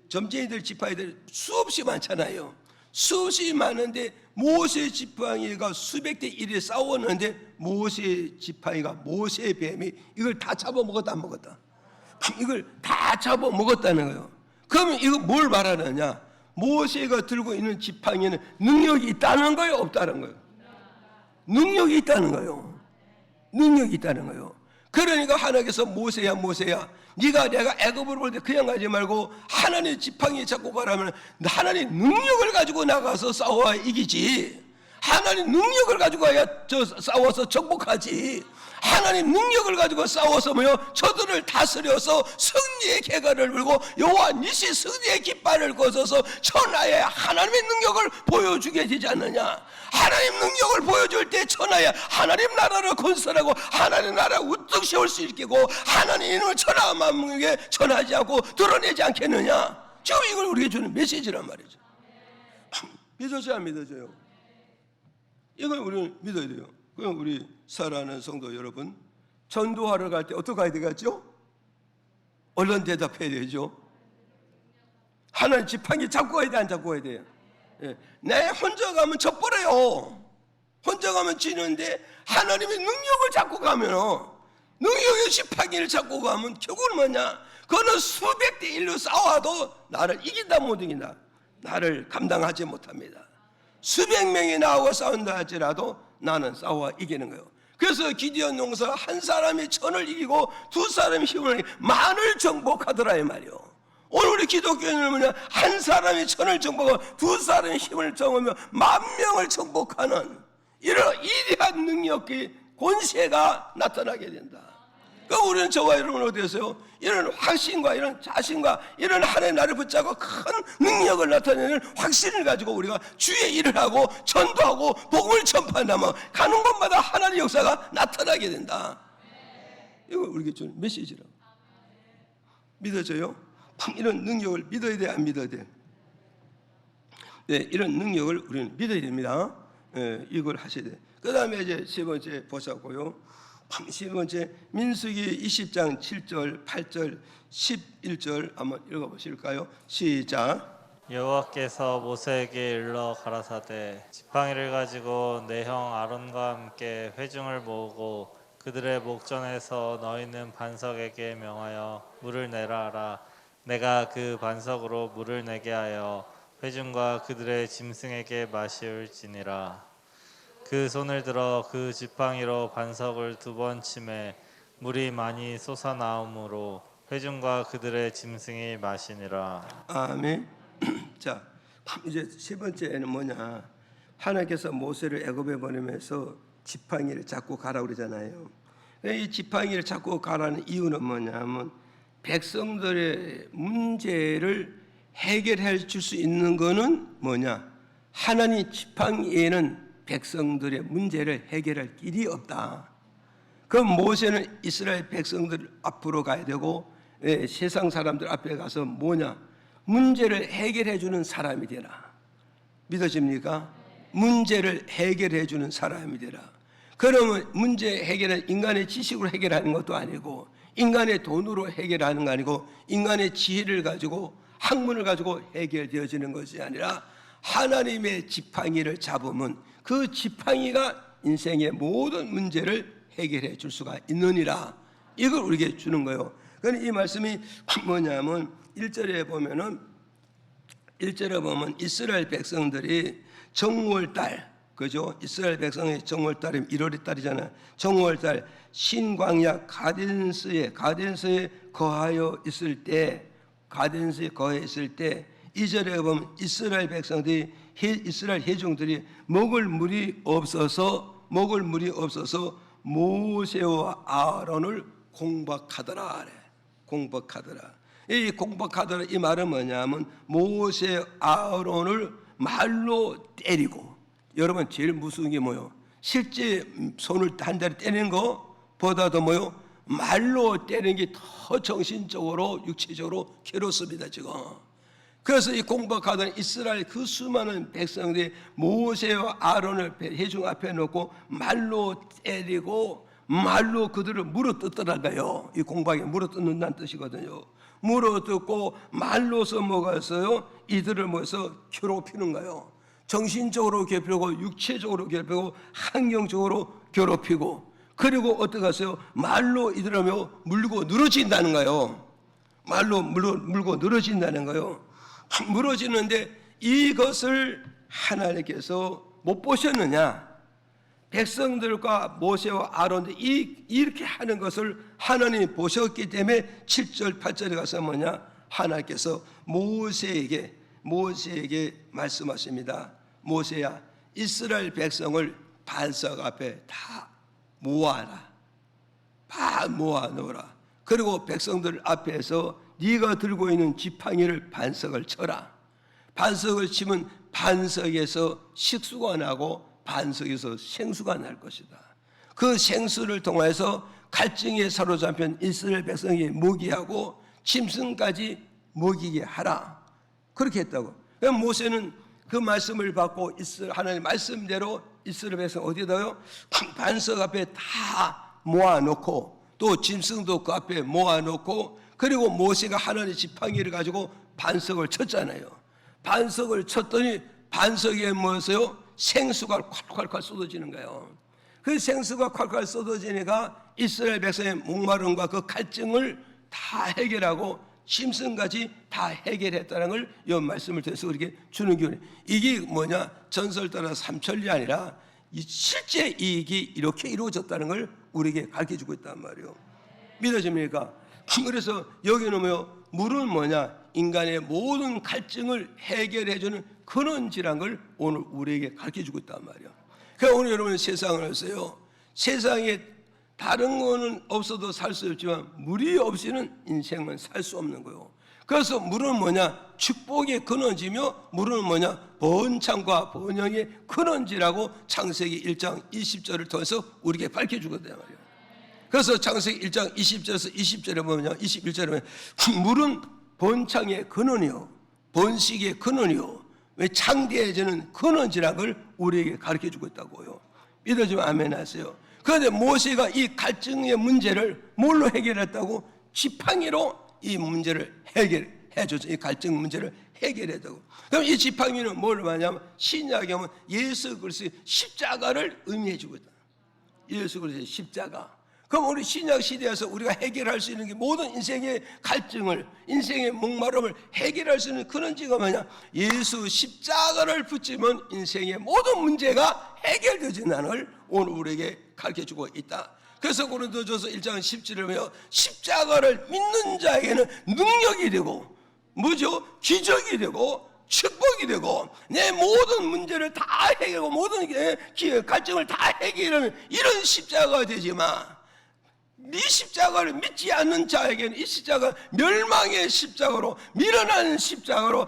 A: 점쟁이들 지팡이들 수없이 많잖아요. 수없이 많은데 모세의 지팡이가 수백 대 1에 싸웠는데 모세의 지팡이가, 모세의 뱀이 이걸 다 잡아먹었다 안 먹었다? 이걸 다 잡아먹었다는 거예요. 그러면 이거 뭘 말하느냐? 모세가 들고 있는 지팡이는 능력이 있다는 거예요, 없다는 거예요? 능력이 있다는 거예요. 능력이 있다는 거예요. 그러니까 하나님께서 모세야 네가 내가 애굽으로 볼 때 그냥 가지 말고 하나님의 지팡이 잡고 가라면 하나님 능력을 가지고 나가서 싸워야 이기지. 하나님 능력을 가지고 가야 싸워서 정복하지. 하나님 능력을 가지고 싸워서 저들을 다스려서 승리의 궤가를 불고 여호와 니시 승리의 깃발을 걷어서 천하에 하나님의 능력을 보여주게 되지 않느냐. 하나님 능력을 보여줄 때 천하에 하나님 나라를 건설하고 하나님 나라를 우뚝 세울 수 있겠고 하나님 이름을 천하 만국에 전하지 않고 드러내지 않겠느냐. 지금 이걸 우리에게 주는 메시지란 말이죠. 믿어져야 안 믿어져요? 이걸 우리는 믿어야 돼요. 그럼 우리 사랑하는 성도 여러분, 전도하러 갈 때 어떻게 가야 되겠죠? 얼른 대답해야 되죠. 하나님 지팡이 잡고 가야 돼, 안 잡고 가야 돼요? 내 혼자 가면 져버려요. 혼자 가면 지는데 하나님의 능력을 잡고 가면, 능력의 지팡이를 잡고 가면 결국은 뭐냐? 그는 수백 대 1로 싸워도 나를 이긴다 못 이긴다? 나를 감당하지 못합니다. 수백 명이 나오고 싸운다 할지라도 나는 싸워 이기는 거예요. 그래서 기드온 용사가 한 사람이 천을 이기고 두 사람이 힘을 이기고 만을 정복하더라 이 말이요. 오늘 우리 기독교인은 뭐냐? 한 사람이 천을 정복하고 두 사람이 힘을 정하며 만 명을 정복하는 이런 위대한 능력의 권세가 나타나게 된다. 그러니까 우리는 저와 여러분 어디에서요? 이런 확신과 이런 자신과 이런 하나님 나를 붙잡고 큰 능력을 나타내는 확신을 가지고 우리가 주의 일을 하고 전도하고 복음을 전파한다면 가는 곳마다 하나님의 역사가 나타나게 된다. 이거 우리에게 주는 메시지라고. 믿어져요? 이런 능력을 믿어야 돼, 안 믿어야 돼? 네, 이런 능력을 우리는 믿어야 됩니다. 네, 이걸 하셔야 돼. 그 다음에 이제 세 번째 보자고요. 세 번째 민수기 20장 7절, 8절, 11절 한번 읽어보실까요? 시작.
B: 여호와께서 모세에게 일러 가라사대 지팡이를 가지고 내 형 아론과 함께 회중을 모으고 그들의 목전에서 너희는 반석에게 명하여 물을 내라 하라. 내가 그 반석으로 물을 내게 하여 회중과 그들의 짐승에게 마시울지니라. 그 손을 들어 그 지팡이로 반석을 2번 치매 물이 많이 솟아나오므로 회중과 그들의 짐승이 마시니라.
A: 아멘. 자, 이제 세 번째는 뭐냐? 하나님께서 모세를 애굽에 보내면서 지팡이를 잡고 가라 그러잖아요. 이 지팡이를 잡고 가라는 이유는 뭐냐면 백성들의 문제를 해결해 줄 수 있는 거는 뭐냐? 하나님 지팡이에는 백성들의 문제를 해결할 길이 없다. 그럼 모세는 이스라엘 백성들 앞으로 가야 되고 세상 사람들 앞에 가서 뭐냐? 문제를 해결해 주는 사람이 되라. 믿어집니까? 문제를 해결해 주는 사람이 되라. 그러면 문제 해결은 인간의 지식으로 해결하는 것도 아니고 인간의 돈으로 해결하는 거 아니고 인간의 지혜를 가지고 학문을 가지고 해결되어지는 것이 아니라 하나님의 지팡이를 잡으면 그 지팡이가 인생의 모든 문제를 해결해 줄 수가 있느니라. 이걸 우리에게 주는 거예요. 그러니까 이 말씀이 뭐냐면 1절에 보면 이스라엘 백성들이 정월달, 그죠? 이스라엘 백성의 정월달이 1월의 달이잖아요. 정월달 신광야 가덴스에 거하여 있을 때, 가덴스에 거하여 있을 때 2절에 보면 이스라엘 백성들이 이스라엘 회중들이 먹을 물이 없어서 모세와 아론을 공박하더라. 공박하더라. 이 공박하더라 이 말은 뭐냐면 모세 아론을 말로 때리고, 여러분 제일 무서운 게 뭐요? 실제 손을 한 대를 때리는 것보다도 뭐요? 말로 때리는 게 더 정신적으로 육체적으로 괴롭습니다 지금. 그래서 이 공박하던 이스라엘 그 수많은 백성들이 모세와 아론을 회중 앞에 놓고 말로 때리고 말로 그들을 물어뜯더라고요. 이 공박에 물어뜯는다는 뜻이거든요. 물어뜯고 말로서 뭐가 있어요? 이들을 모여서 괴롭히는 거예요. 정신적으로 괴롭히고 육체적으로 괴롭히고 환경적으로 괴롭히고, 그리고 어떻게 하세요? 말로 이들을 물고 늘어진다는 거예요. 말로 물고 늘어진다는 거예요. 물어지는데 이것을 하나님께서 못 보셨느냐? 백성들과 모세와 아론이 이렇게 하는 것을 하나님이 보셨기 때문에 7절 8절에 가서 뭐냐? 하나님께서 모세에게 말씀하십니다. 모세야, 이스라엘 백성을 반석 앞에 다 모아라. 다 모아놓으라. 그리고 백성들 앞에서 네가 들고 있는 지팡이를 반석을 쳐라. 반석을 치면 반석에서 식수가 나고 반석에서 생수가 날 것이다. 그 생수를 통해서 갈증에 사로잡힌 이스라엘 백성이 먹이하고 짐승까지 먹이게 하라. 그렇게 했다고. 그럼 모세는 그 말씀을 받고 하나님 말씀대로 이스라엘 백성 어디다요? 반석 앞에 다 모아놓고 또 짐승도 그 앞에 모아놓고, 그리고 모세가 하나님의 지팡이를 가지고 반석을 쳤잖아요. 반석을 쳤더니 반석에 뭐였어요? 생수가 콸콸콸 쏟아지는 거예요. 그 생수가 콸콸 쏟아지니까 이스라엘 백성의 목마름과 그 갈증을 다 해결하고 심슨까지 다 해결했다는 걸 이 말씀을 통해서 우리에게 주는 교훈. 이게 뭐냐? 전설 따라 삼천리 아니라 실제 이익이 이렇게 이루어졌다는 걸 우리에게 가르쳐주고 있단 말이에요. 믿어집니까? 그래서 여기는 뭐요? 물은 뭐냐? 인간의 모든 갈증을 해결해주는 근원지란 걸 오늘 우리에게 가르쳐주고 있단 말이에요. 그러니까 오늘 여러분 세상을 보세요. 세상에 다른 거는 없어도 살 수 없지만 물이 없이는 인생은 살 수 없는 거예요. 그래서 물은 뭐냐? 축복의 근원지며 물은 뭐냐? 번창과 번영의 근원지라고 창세기 1장 20절을 통해서 우리에게 밝혀주거든요. 그래서 창세기 1장 20절에서 20절에 보면 21절에 보면 물은 번창의 근원이요 번식의 근원이요 왜 창대해지는 근원지라는 걸 우리에게 가르쳐주고 있다고요. 믿어지면 아멘 하세요. 그런데 모세가 이 갈증의 문제를 뭘로 해결했다고? 지팡이로 이 문제를 해결해줬죠. 이 갈증 문제를 해결했다고. 그럼 이 지팡이는 뭘 말하냐면 신약에 보면 예수 그리스도의 십자가를 의미해주고 있다. 예수 그리스도의 십자가. 그럼 우리 신약 시대에서 우리가 해결할 수 있는 게 모든 인생의 갈증을, 인생의 목마름을 해결할 수 있는 근원지가 뭐냐? 예수 십자가를 붙이면 인생의 모든 문제가 해결되어진다는 걸 오늘 우리에게 가르쳐주고 있다. 그래서 고린도전서 1장 17절에 보면 십자가를 믿는 자에게는 능력이 되고 뭐죠? 기적이 되고 축복이 되고 내 모든 문제를 다 해결하고 모든 갈증을 다 해결하는 이런 십자가가 되지만 네 십자가를 믿지 않는 자에게는 이 십자가 멸망의 십자가로 밀어나는 십자가로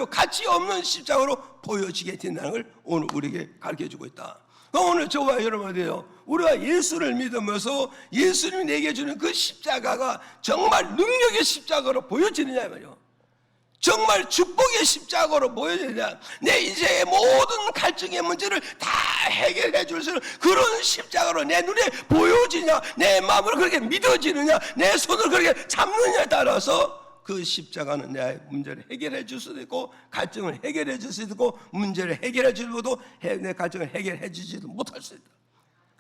A: 가치 없는 십자가로 보여지게 된다는 걸 오늘 우리에게 가르쳐주고 있다. 오늘 저와 여러분들요, 우리가 예수를 믿으면서 예수님이 내게 주는 그 십자가가 정말 능력의 십자가로 보여지느냐 말이요. 정말 축복의 십자가로 보여지느냐, 내 인생의 모든 갈증의 문제를 다 해결해 줄 수 있는 그런 십자가로 내 눈에 보여지냐, 내 마음으로 그렇게 믿어지느냐, 내 손을 그렇게 잡느냐에 따라서 그 십자가는 내 문제를 해결해 줄 수도 있고 갈증을 해결해 줄 수도 있고 문제를 해결해 주고도 내 갈증을 해결해 주지도 못할 수 있다.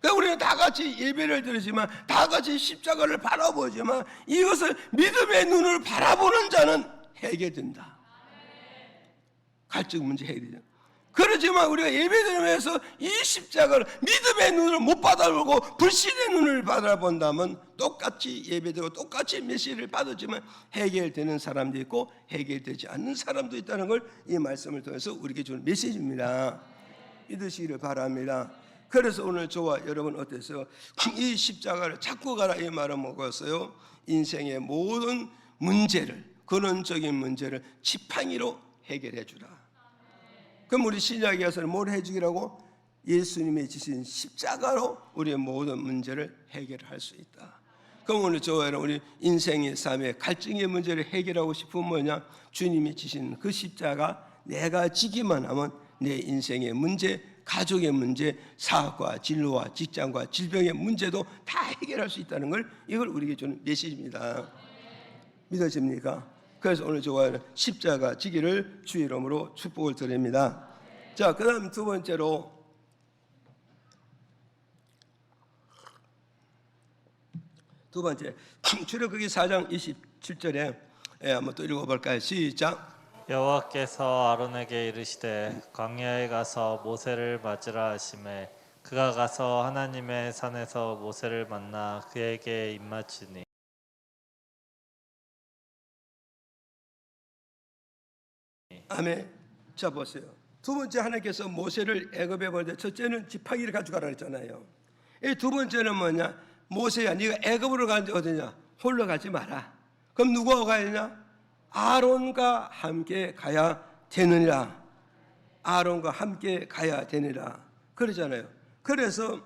A: 그러니까 우리는 다 같이 예배를 드리지만 다 같이 십자가를 바라보지만 이것을 믿음의 눈을 바라보는 자는 해결된다. 갈증 문제 해결된다. 그렇지만 우리가 예배드리면서 이 십자가를 믿음의 눈을 못 바라보고 불신의 눈을 바라본다면 똑같이 예배드리고 똑같이 메시지를 받았지만 해결되는 사람도 있고 해결되지 않는 사람도 있다는 걸 이 말씀을 통해서 우리에게 주는 메시지입니다. 믿으시기를 바랍니다. 그래서 오늘 저와 여러분 어땠어요? 이 십자가를 찾고 가라 이 말을 먹었어요. 인생의 모든 문제를, 근원적인 문제를 지팡이로 해결해 주라. 그럼 우리 신약에서는 뭘 해주기라고? 예수님이 지신 십자가로 우리의 모든 문제를 해결할 수 있다. 그럼 오늘 저와 여러분 우리 인생의 삶의 갈증의 문제를 해결하고 싶으면 뭐냐? 주님이 지신 그 십자가 내가 지기만 하면 내 인생의 문제, 가족의 문제, 사업과 진로와 직장과 질병의 문제도 다 해결할 수 있다는 걸 이걸 우리에게 주는 메시지입니다. 믿어집니까? 그래서 오늘 저와 십자가 지기를 주의 이름으로 축복을 드립니다. 자, 그 다음 두 번째로 출애굽기 4장 27절에 한번 또 읽어볼까요? 시작.
B: 여호와께서 아론에게 이르시되 광야에 가서 모세를 맞으라 하시매 그가 가서 하나님의 산에서 모세를 만나 그에게 입맞추니
A: 아멘. 자 보세요. 두 번째 하나님께서 모세를 애굽에 보낼 때 첫째는 지팡이를 가져가라 했잖아요. 이 두 번째는 뭐냐? 모세야 네가 애굽으로 가는데 어디냐? 홀로 가지 마라. 그럼 누구와 가야 되냐? 아론과 함께 가야 되느니라. 아론과 함께 가야 되느니라. 그러잖아요. 그래서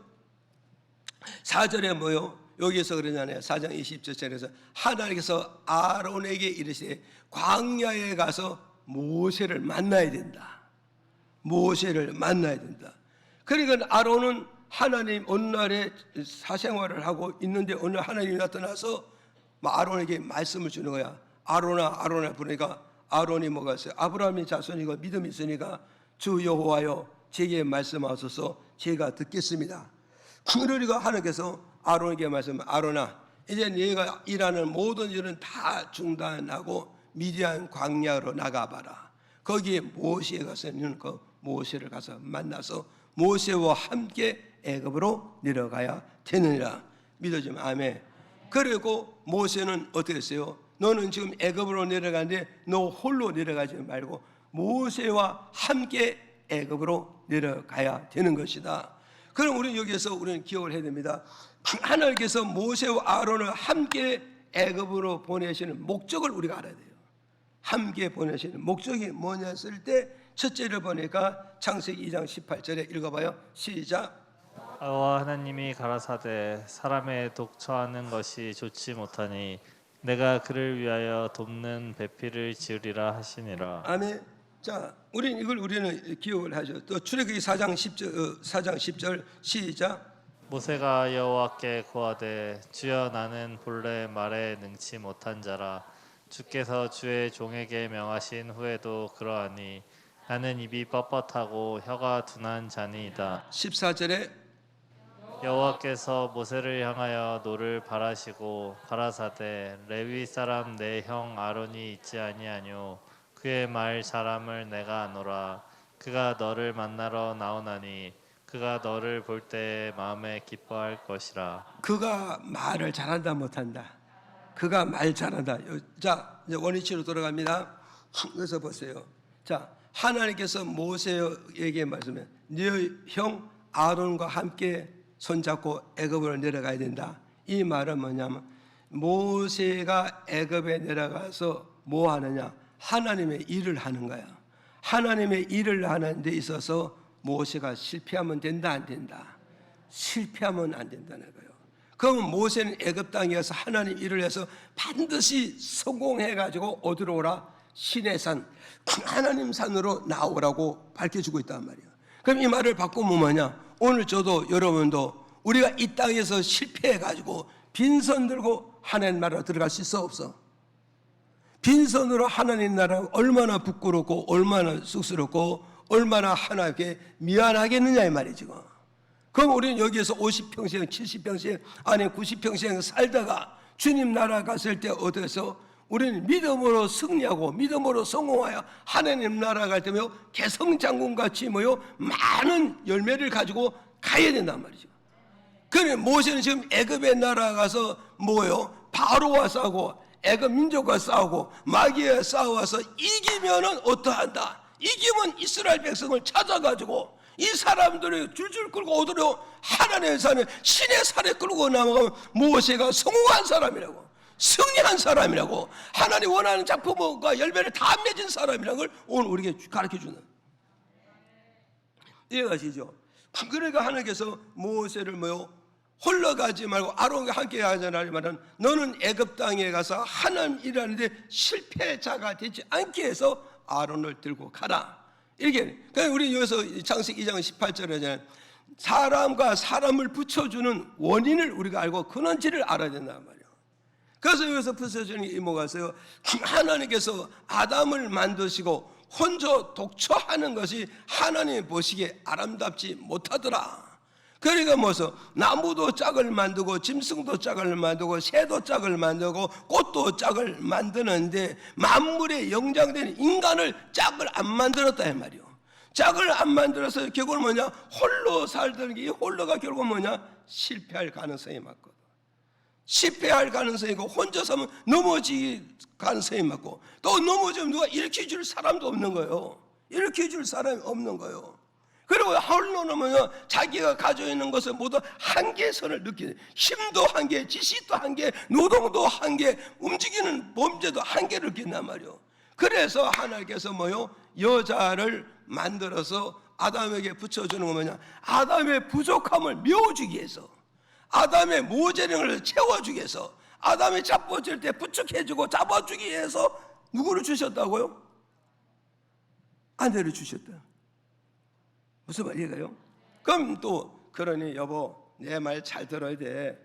A: 4절에 뭐요? 여기서 그러잖아요. 4장 27절에서 하나님께서 아론에게 이르시되 광야에 가서 모세를 만나야 된다. 모세를 만나야 된다. 그러니까 아론은 하나님 어느 날에 사생활을 하고 있는데 어느 날 하나님이 나타나서 아론에게 말씀을 주는 거야. 아론아 부르니까 아론이 뭐가 있어요? 아브라함의 자손이고 믿음이 있으니까 주 여호와여 제게 말씀하소서 제가 듣겠습니다. 그러니까 하나님께서 아론에게 아론아 이제 네가 일하는 모든 일은 다 중단하고 미디안 광야로 나가봐라. 거기에 모세에 가서 너는 그 모세를 가서 만나서 모세와 함께 애굽으로 내려가야 되느니라. 믿어지면 아멘. 그리고 모세는 어떻게 했어요? 너는 지금 애굽으로 내려가는데 너 홀로 내려가지 말고 모세와 함께 애굽으로 내려가야 되는 것이다. 그럼 우리는 여기에서 우리는 기억을 해야 됩니다. 하나님께서 모세와 아론을 함께 애굽으로 보내시는 목적을 우리가 알아야 돼요. 함께 보내시는 목적이 뭐냐 했을 때 첫째를 보니까 창세기 2장 18절에 읽어봐요. 시작.
B: 여호와 하나님이 가라사대 사람의 독처하는 것이 좋지 못하니 내가 그를 위하여 돕는 배필을 지으리라 하시니라.
A: 아멘. 자, 우리는 기억을 하죠. 또 출애굽기 4장 10절 시작.
B: 모세가 여호와께 고하되 주여 나는 본래 말에 능치 못한 자라 주께서 주의 종에게 명하신 후에도 그러하니 나는 입이 뻣뻣하고 혀가 둔한 자니이다.
A: 14절에
B: 여호와께서 모세를 향하여 노를 바라시고 가라사대 레위 사람 내 형 아론이 있지 아니하뇨 그의 말 잘함을 내가 아노라 그가 너를 만나러 나오나니 그가 너를 볼 때에 마음에 기뻐할 것이라.
A: 그가 말을 잘한다 못한다. 그가 말 잘한다. 자, 이제 원위치로 돌아갑니다. 그래서 보세요. 자, 하나님께서 모세에게 말씀해 네 형 아론과 함께 손잡고 애굽으로 내려가야 된다. 이 말은 뭐냐면 모세가 애굽에 내려가서 뭐 하느냐? 하나님의 일을 하는 거야. 하나님의 일을 하는 데 있어서 모세가 실패하면 된다 안 된다? 실패하면 안 된다는 거예요. 그럼 모세는 애굽 땅에 가서 하나님 일을 해서 반드시 성공해가지고 어디로 오라? 신의 산, 하나님 산으로 나오라고 밝혀주고 있단 말이에요. 그럼 이 말을 바꾸면 뭐냐? 오늘 저도 여러분도 우리가 이 땅에서 실패해가지고 빈손 들고 하나님 나라로 들어갈 수 있어 없어? 빈손으로 하나님 나라 얼마나 부끄럽고 얼마나 쑥스럽고 얼마나 하나님께 미안하겠느냐 이 말이지. 그럼 우리는 여기에서 50평생 70평생 아니 90평생 살다가 주님 나라 갔을 때 어디서 우리는 믿음으로 승리하고 믿음으로 성공하여 하나님 나라 갈 때며 개성장군같이 뭐요 많은 열매를 가지고 가야 된단 말이죠. 그래 모세는 지금 애굽의 나라 가서 뭐요 바로와 싸우고 애굽 민족과 싸우고 마귀와 싸워서 이기면은 어떠한다? 이기면 이스라엘 백성을 찾아가지고 이 사람들이 줄줄 끌고 오도록 하나님의 산에 신의 산에 끌고 나가면 모세가 성공한 사람이라고 승리한 사람이라고 하나님 원하는 작품과 열매를 다 맺은 사람이라는 걸 오늘 우리에게 가르쳐주는 이해가시죠? 그러니까 하나님께서 모세를 뭐요 홀로 가지 말고 아론과 함께 하자는 말은 너는 애굽 땅에 가서 하나님 일하는데 실패자가 되지 않게 해서 아론을 들고 가라. 이렇게 그러니까 우리 여기서 창세기 2장 18절에 사람과 사람을 붙여주는 원인을 우리가 알고 근원지를 알아야 된단 말이에요. 그래서 여기서 붙여주는 게 이모가 있어요. 하나님께서 아담을 만드시고 혼자 독처하는 것이 하나님 보시기에 아름답지 못하더라. 그러니까 뭐서 나무도 짝을 만들고 짐승도 짝을 만들고 새도 짝을 만들고 꽃도 짝을 만드는데 만물에 영장된 인간을 짝을 안 만들었다 이 말이요. 짝을 안 만들어서 결국은 뭐냐 홀로 살던 게 이 홀로가 결국은 뭐냐 실패할 가능성이 많거든. 실패할 가능성이 있고 혼자 서면 넘어질 가능성이 많고 또 넘어지면 누가 일으켜줄 사람도 없는 거예요. 일으켜줄 사람이 없는 거예요. 그리고 홀로는 뭐냐 자기가 가지고 있는 것을 모두 한계선을 느끼는 힘도 한계, 지식도 한계, 노동도 한계, 움직이는 범죄도 한계를 느낀단 말이에요. 그래서 하나님께서 뭐요 여자를 만들어서 아담에게 붙여주는 거 뭐냐 아담의 부족함을 메워주기 위해서 아담의 모자랑을 채워주기 위해서 아담이 자빠질 때 부축해주고 잡아주기 위해서 누구를 주셨다고요? 아내를 주셨다. 무슨 말이에요? 그럼 또 그러니 여보 내 말 잘 들어야 돼.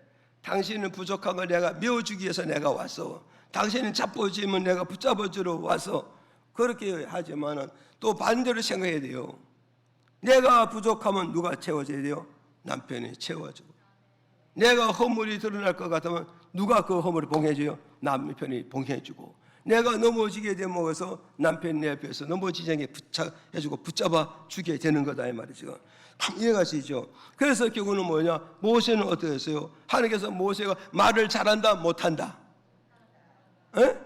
A: 당신은 부족한 걸 내가 메워주기 위해서 내가 왔어. 당신은 자빠지면 내가 붙잡아주러 와서 그렇게 하지만은 또 반대로 생각해야 돼요. 내가 부족하면 누가 채워줘야 돼요? 남편이 채워주고. 내가 허물이 드러날 것 같으면 누가 그 허물을 봉해줘요? 남편이 봉해주고. 내가 넘어지게 되면서 남편 내 옆에서 넘어지지 않게 해주고 붙잡아 주게 되는 거다 이 말이죠. 이해가시죠? 그래서 결국은 뭐냐? 모세는 어떻게 했어요? 하나님께서 모세가 말을 잘한다 못한다? 에?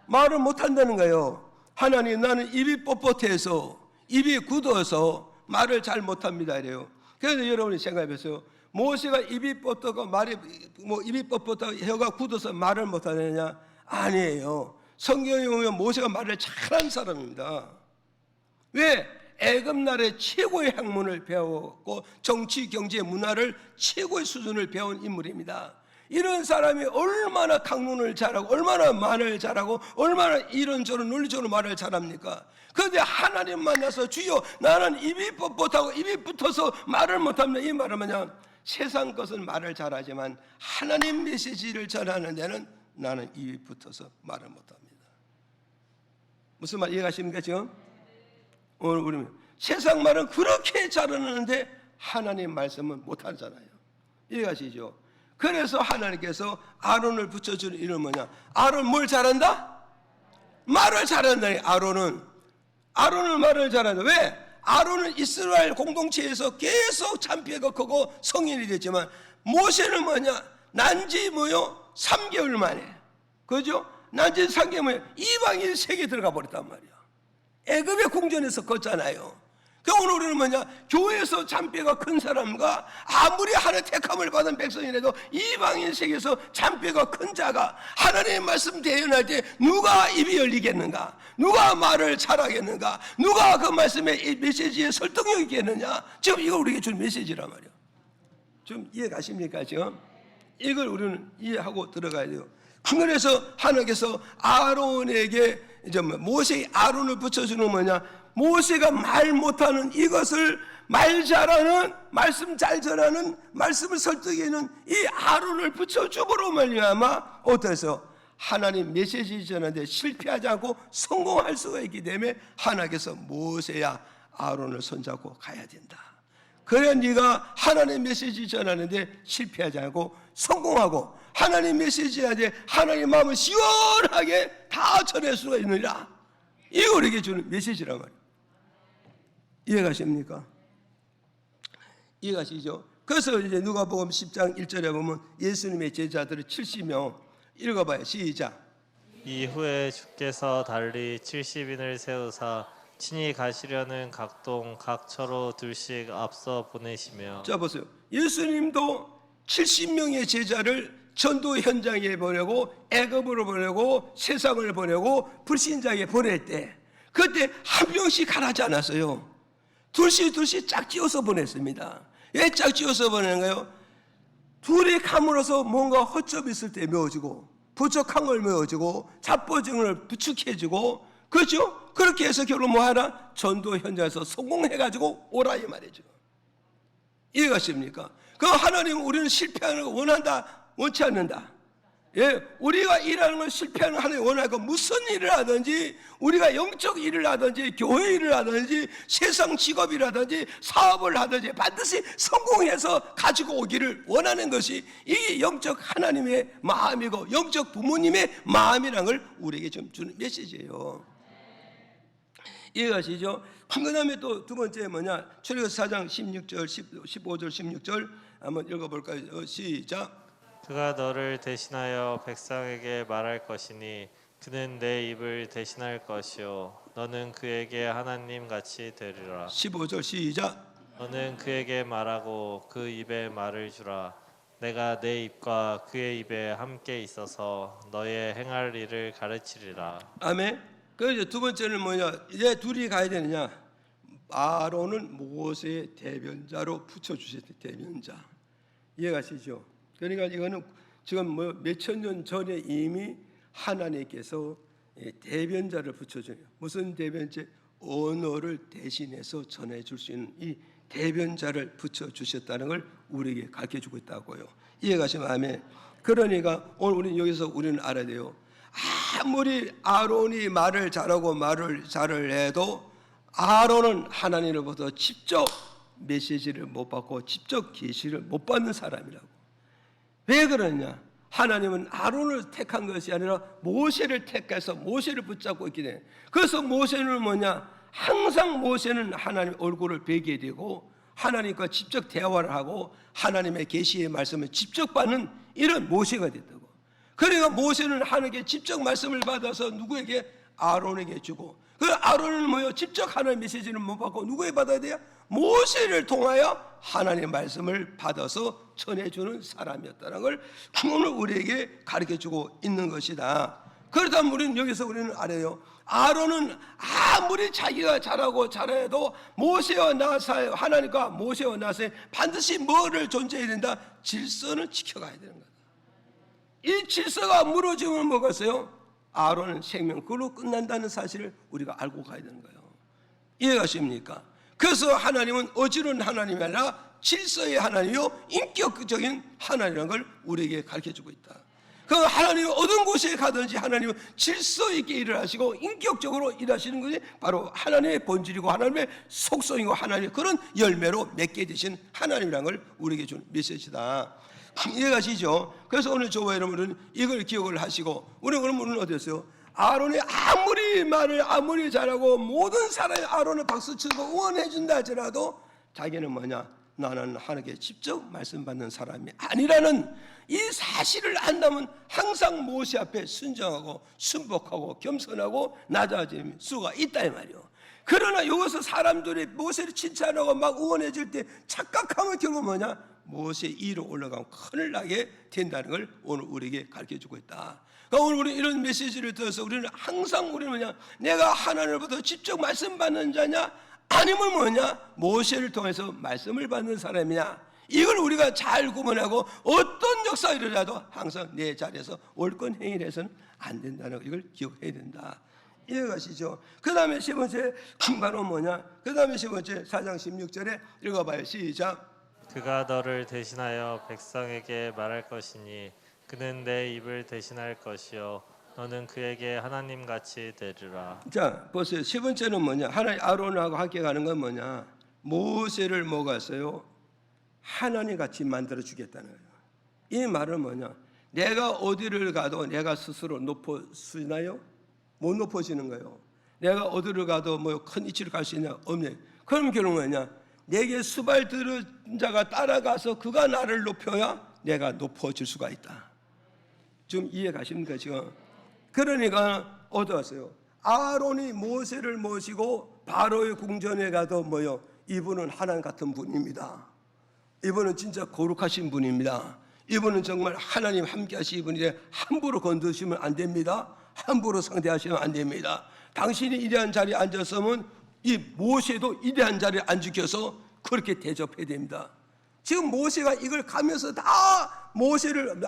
A: 말을 못한다는 거예요. 하나님, 나는 입이 뻣뻣해서 입이 굳어서 말을 잘 못합니다 이래요. 그래서 여러분이 생각해보세요. 모세가 입이 뻣뻣하고 입이 뻣뻣하고 혀가 굳어서 말을 못하느냐? 아니에요. 성경에 보면 모세가 말을 잘한 사람입니다. 왜? 애굽 나라의 최고의 학문을 배웠고 정치, 경제, 문화를 최고의 수준을 배운 인물입니다. 이런 사람이 얼마나 강론을 잘하고 얼마나 말을 잘하고 얼마나 이런저런 논리적으로 말을 잘합니까? 그런데 하나님 만나서 주여 나는 입이 뻣뻣하고 입이 붙어서 말을 못합니다. 이 말은 뭐냐? 세상 것은 말을 잘하지만 하나님 메시지를 전하는 데는 나는 입이 붙어서 말을 못합니다. 무슨 말 이해가십니까 지금? 오늘 우리 세상 말은 그렇게 잘하는데 하나님 말씀은 못하잖아요. 이해가시죠? 그래서 하나님께서 아론을 붙여주는 이름은 뭐냐? 아론 뭘 잘한다? 말을 잘한다니. 아론은 말을 잘한다. 왜? 아론은 이스라엘 공동체에서 계속 참패가 크고 성인이 됐지만 모세는 뭐냐? 난지 3개월 만에, 그죠? 난지 3개월 만에 이방인 세계에 들어가 버렸단 말이야. 애굽의 궁전에서 걷잖아요. 오늘 우리는 뭐냐? 교회에서 참배가 큰 사람과 아무리 하나님의 택함을 받은 백성이라도 이방인 세계에서 참배가 큰 자가 하나님의 말씀 대연할 때 누가 입이 열리겠는가? 누가 말을 잘하겠는가? 누가 그 말씀의 메시지에 설득력 있겠느냐? 지금 이거 우리에게 준 메시지란 말이야. 좀 이해 가십니까 지금? 이걸 우리는 이해하고 들어가야 돼요. 그래서 하나님께서 아론에게 이제 모세의 아론을 붙여주는 뭐냐? 모세가 말 못하는 이것을 말 잘하는, 말씀 잘 전하는, 말씀을 설득하는 이 아론을 붙여줌으로 말미암아 어때서 하나님 메시지 전하는데 실패하지 않고 성공할 수가 있기 때문에 하나님께서 모세야 아론을 손잡고 가야 된다. 그래 네가 하나님 메시지 전하는데 실패하지 않고 성공하고 하나님 메시지한테 하나님 마음을 시원하게 다 전할 수가 있느니라. 이거 우리에게 주는 메시지란 말이에요. 이해가십니까? 이해가시죠? 그래서 이제 누가복음 10장 1절에 보면 예수님의 제자들을 70명 읽어봐요. 시작.
B: 이후에 주께서 달리 70인을 세우사 친히 가시려는 각동 각처로 둘씩 앞서 보내시며.
A: 자 보세요. 예수님도 70명의 제자를 전도 현장에 보내고 애굽으로 보내고 세상을 보내고 불신자에게 보낼 때 그때 한 명씩 가라지 않았어요. 둘씩 짝지어서 보냈습니다. 왜 짝지어서 보내는가요? 둘이 감으로써 뭔가 허점이 있을 때 메워지고 부족한 걸 메워지고 자포증을 부축해주고 그렇죠? 그렇게 해서 결국 뭐 하나? 전도 현장에서 성공해가지고 오라 이 말이죠. 이해가십니까? 그 하나님은 우리는 실패하는 거 원한다, 원치 않는다. 예, 우리가 일하는 걸 실패하는 하나님 원하고 무슨 일을 하든지 우리가 영적 일을 하든지 교회 일을 하든지 세상 직업이라든지 사업을 하든지 반드시 성공해서 가지고 오기를 원하는 것이 이게 영적 하나님의 마음이고 영적 부모님의 마음이라는 걸 우리에게 좀 주는 메시지예요. 이해가시죠? 그 다음에 또 두 번째 뭐냐? 출애굽기 4장 16절 15절 16절 한번 읽어볼까요? 시작.
B: 그가 너를 대신하여 백성에게 말할 것이니 그는 내 입을 대신할 것이요 너는 그에게 하나님 같이 되리라.
A: 15절 시작.
B: 너는 그에게 말하고 그 입에 말을 주라. 내가 내 입과 그의 입에 함께 있어서 너의 행할 일을 가르치리라.
A: 아멘. 그래서 두 번째는 뭐냐? 이제 둘이 가야 되느냐? 아론은 모세의 대변자로 붙여주셨대. 대변자. 이해가시죠? 그러니까 이거는 지금 뭐 몇천 년 전에 이미 하나님께서 대변자를 붙여줘요. 무슨 대변자? 언어를 대신해서 전해줄 수 있는 이 대변자를 붙여주셨다는 걸 우리에게 가르쳐주고 있다고요. 이해가시면 아멘. 그러니까 오늘 우리는 여기서 우리는 알아야 돼요. 아무리 아론이 말을 잘하고 말을 잘을 해도 아론은 하나님으로부터 직접 메시지를 못 받고 직접 계시를 못 받는 사람이라고. 왜 그러냐? 하나님은 아론을 택한 것이 아니라 모세를 택해서 모세를 붙잡고 있기 때문에. 그래서 모세는 뭐냐? 항상 모세는 하나님 얼굴을 뵈게 되고 하나님과 직접 대화를 하고 하나님의 계시의 말씀을 직접 받는 이런 모세가 됐다고. 그러니까 모세는 하나님께 직접 말씀을 받아서 누구에게? 아론에게 주고, 그 아론은 뭐요? 직접 하나님의 메시지를 못 받고 누구에 받아야 돼요? 모세를 통하여 하나님의 말씀을 받아서 전해주는 사람이었다는 걸 오늘 우리에게 가르쳐주고 있는 것이다. 그렇다면 우리는 알아요. 아론은 아무리 자기가 잘하고 잘해도 모세와 나 사이, 하나님과 모세와 나 사이 반드시 뭐를 존재해야 된다? 질서는 지켜가야 되는 거다. 이 질서가 무너지면 뭐겠어요? 아론은 생명 그로 끝난다는 사실을 우리가 알고 가야 되는 거예요. 이해가십니까? 그래서 하나님은 어지러운 하나님이 아니라 질서의 하나님이요 인격적인 하나님이라는 걸 우리에게 가르쳐주고 있다. 그 하나님은 어떤 곳에 가든지 하나님은 질서 있게 일을 하시고 인격적으로 일하시는 것이 바로 하나님의 본질이고 하나님의 속성이고 하나님의 그런 열매로 맺게 되신 하나님이라는 걸 우리에게 준 메시지다. 이해가시죠? 그래서 오늘 저와 여러분은 이걸 기억을 하시고 우리는 어땠어요? 아론이 아무리 잘하고 모든 사람이 아론을 박수치고 응원해 준다 할지라도 자기는 뭐냐? 나는 하나님께 직접 말씀 받는 사람이 아니라는 이 사실을 안다면 항상 모세 앞에 순정하고 순복하고 겸손하고 낮아질 수가 있다 이 말이요. 그러나 여기서 사람들이 모세를 칭찬하고 막 응원해 줄 때 착각하면 결국 뭐냐? 모세 위로 올라가면 큰일 나게 된다는 걸 오늘 우리에게 가르쳐주고 있다. 그러니까 오늘 우리 이런 메시지를 들어서 우리는 항상 뭐냐? 내가 하나님으로부터 직접 말씀 받는 자냐? 아니면 뭐냐? 모세를 통해서 말씀을 받는 사람이냐? 이걸 우리가 잘 구분하고 어떤 역사가 일어나도 항상 내 자리에서 옳건 행위를 해서는 안 된다는 걸 이걸 기억해야 된다. 이해가시죠? 그 다음에 10번째 바로 뭐냐? 그 다음에 10번째 4장 16절에 읽어봐요. 시작.
B: 그가 너를 대신하여 백성에게 말할 것이니 그는 내 입을 대신할 것이요 너는 그에게 하나님같이 되리라. 자
A: 보세요. 10번째는 뭐냐? 하나님 아론하고 함께 가는 건 뭐냐? 모세를 뭐갔어요? 하나님같이 만들어 주겠다는 거예요. 이 말은 뭐냐? 내가 어디를 가도 내가 스스로 높아지나요? 못 높아지는 거예요. 내가 어디를 가도 뭐 큰 이치를 갈 수 있냐? 없네. 그럼 결국은 뭐냐? 내게 수발 들은 자가 따라가서 그가 나를 높여야 내가 높아질 수가 있다. 좀 이해 가십니까 지금? 그러니까 어디 왔어요? 아론이 모세를 모시고 바로의 궁전에 가도 뭐요? 이분은 하나님 같은 분입니다. 이분은 진짜 거룩하신 분입니다. 이분은 정말 하나님 함께 하시는 분인데 함부로 건드시면 안 됩니다. 함부로 상대하시면 안 됩니다. 당신이 이러한 자리에 앉았으면 이 모세도 이러한 자리에 안 지켜서 그렇게 대접해야 됩니다. 지금 모세가 이걸 가면서 다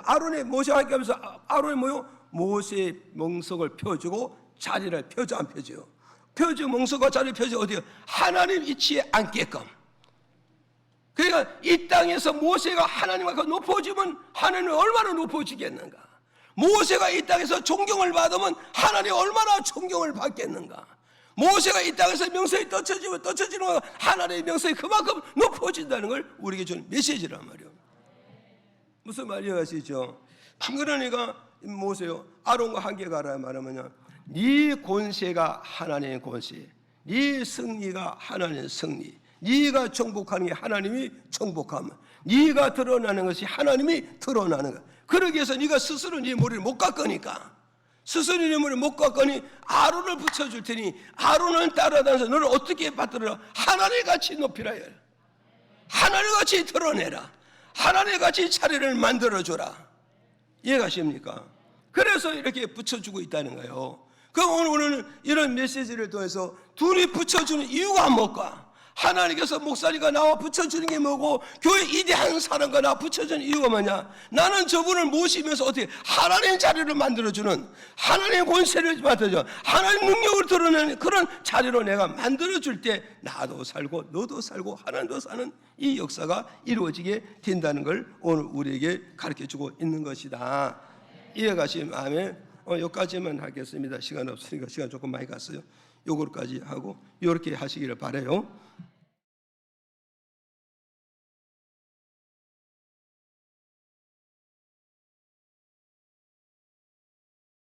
A: 아론의 모세와 함께 하면서 아론의 뭐요? 모세의 멍석을 펴주고 자리를 펴줘 안 펴줘요? 펴주고 멍석과 자리를 펴줘 어디요? 하나님 이치에 앉게끔. 그러니까 이 땅에서 모세가 하나님과 높아지면 하나님은 얼마나 높아지겠는가? 모세가 이 땅에서 존경을 받으면 하나님 얼마나 존경을 받겠는가? 모세가 이 땅에서 명성이 떨쳐지는 거 하나님의 명성이 그만큼 높아진다는 걸 우리에게 준 메시지란 말이에요. 무슨 말이 아시죠? 그러니까 모세요 아론과 함께 가라 말하면요 네 권세가 하나님의 권세, 네 승리가 하나님의 승리, 네가 정복하는 게 하나님이 정복함, 네가 드러나는 것이 하나님이 드러나는 것. 그러기 위해서 네가 스스로 네 머리를 못 깎으니까 스스로 네 머리를 못 깎으니 아론을 붙여줄 테니 아론을 따라다녀서 너를 어떻게 받들어라? 하나님같이 높이라. 하나님같이 드러내라. 하나님같이 자리를 만들어줘라. 이해가십니까? 그래서 이렇게 붙여주고 있다는 거예요. 그럼 오늘은 이런 메시지를 통해서 둘이 붙여주는 이유가 뭘까? 하나님께서 목사님과 나와 붙여주는 게 뭐고 교회 이대한 사람과 나와 붙여주는 이유가 뭐냐? 나는 저분을 모시면서 어떻게 하나님의 자리를 만들어주는, 하나님의 권세를 받아줘, 하나님의 능력을 드러내는 그런 자리로 내가 만들어줄 때 나도 살고 너도 살고 하나님도 사는 이 역사가 이루어지게 된다는 걸 오늘 우리에게 가르쳐주고 있는 것이다. 이해가시면 아멘. 여기까지만 하겠습니다. 시간 없으니까 시간 조금 많이 갔어요. 요거까지 하고 이렇게 하시기를 바래요.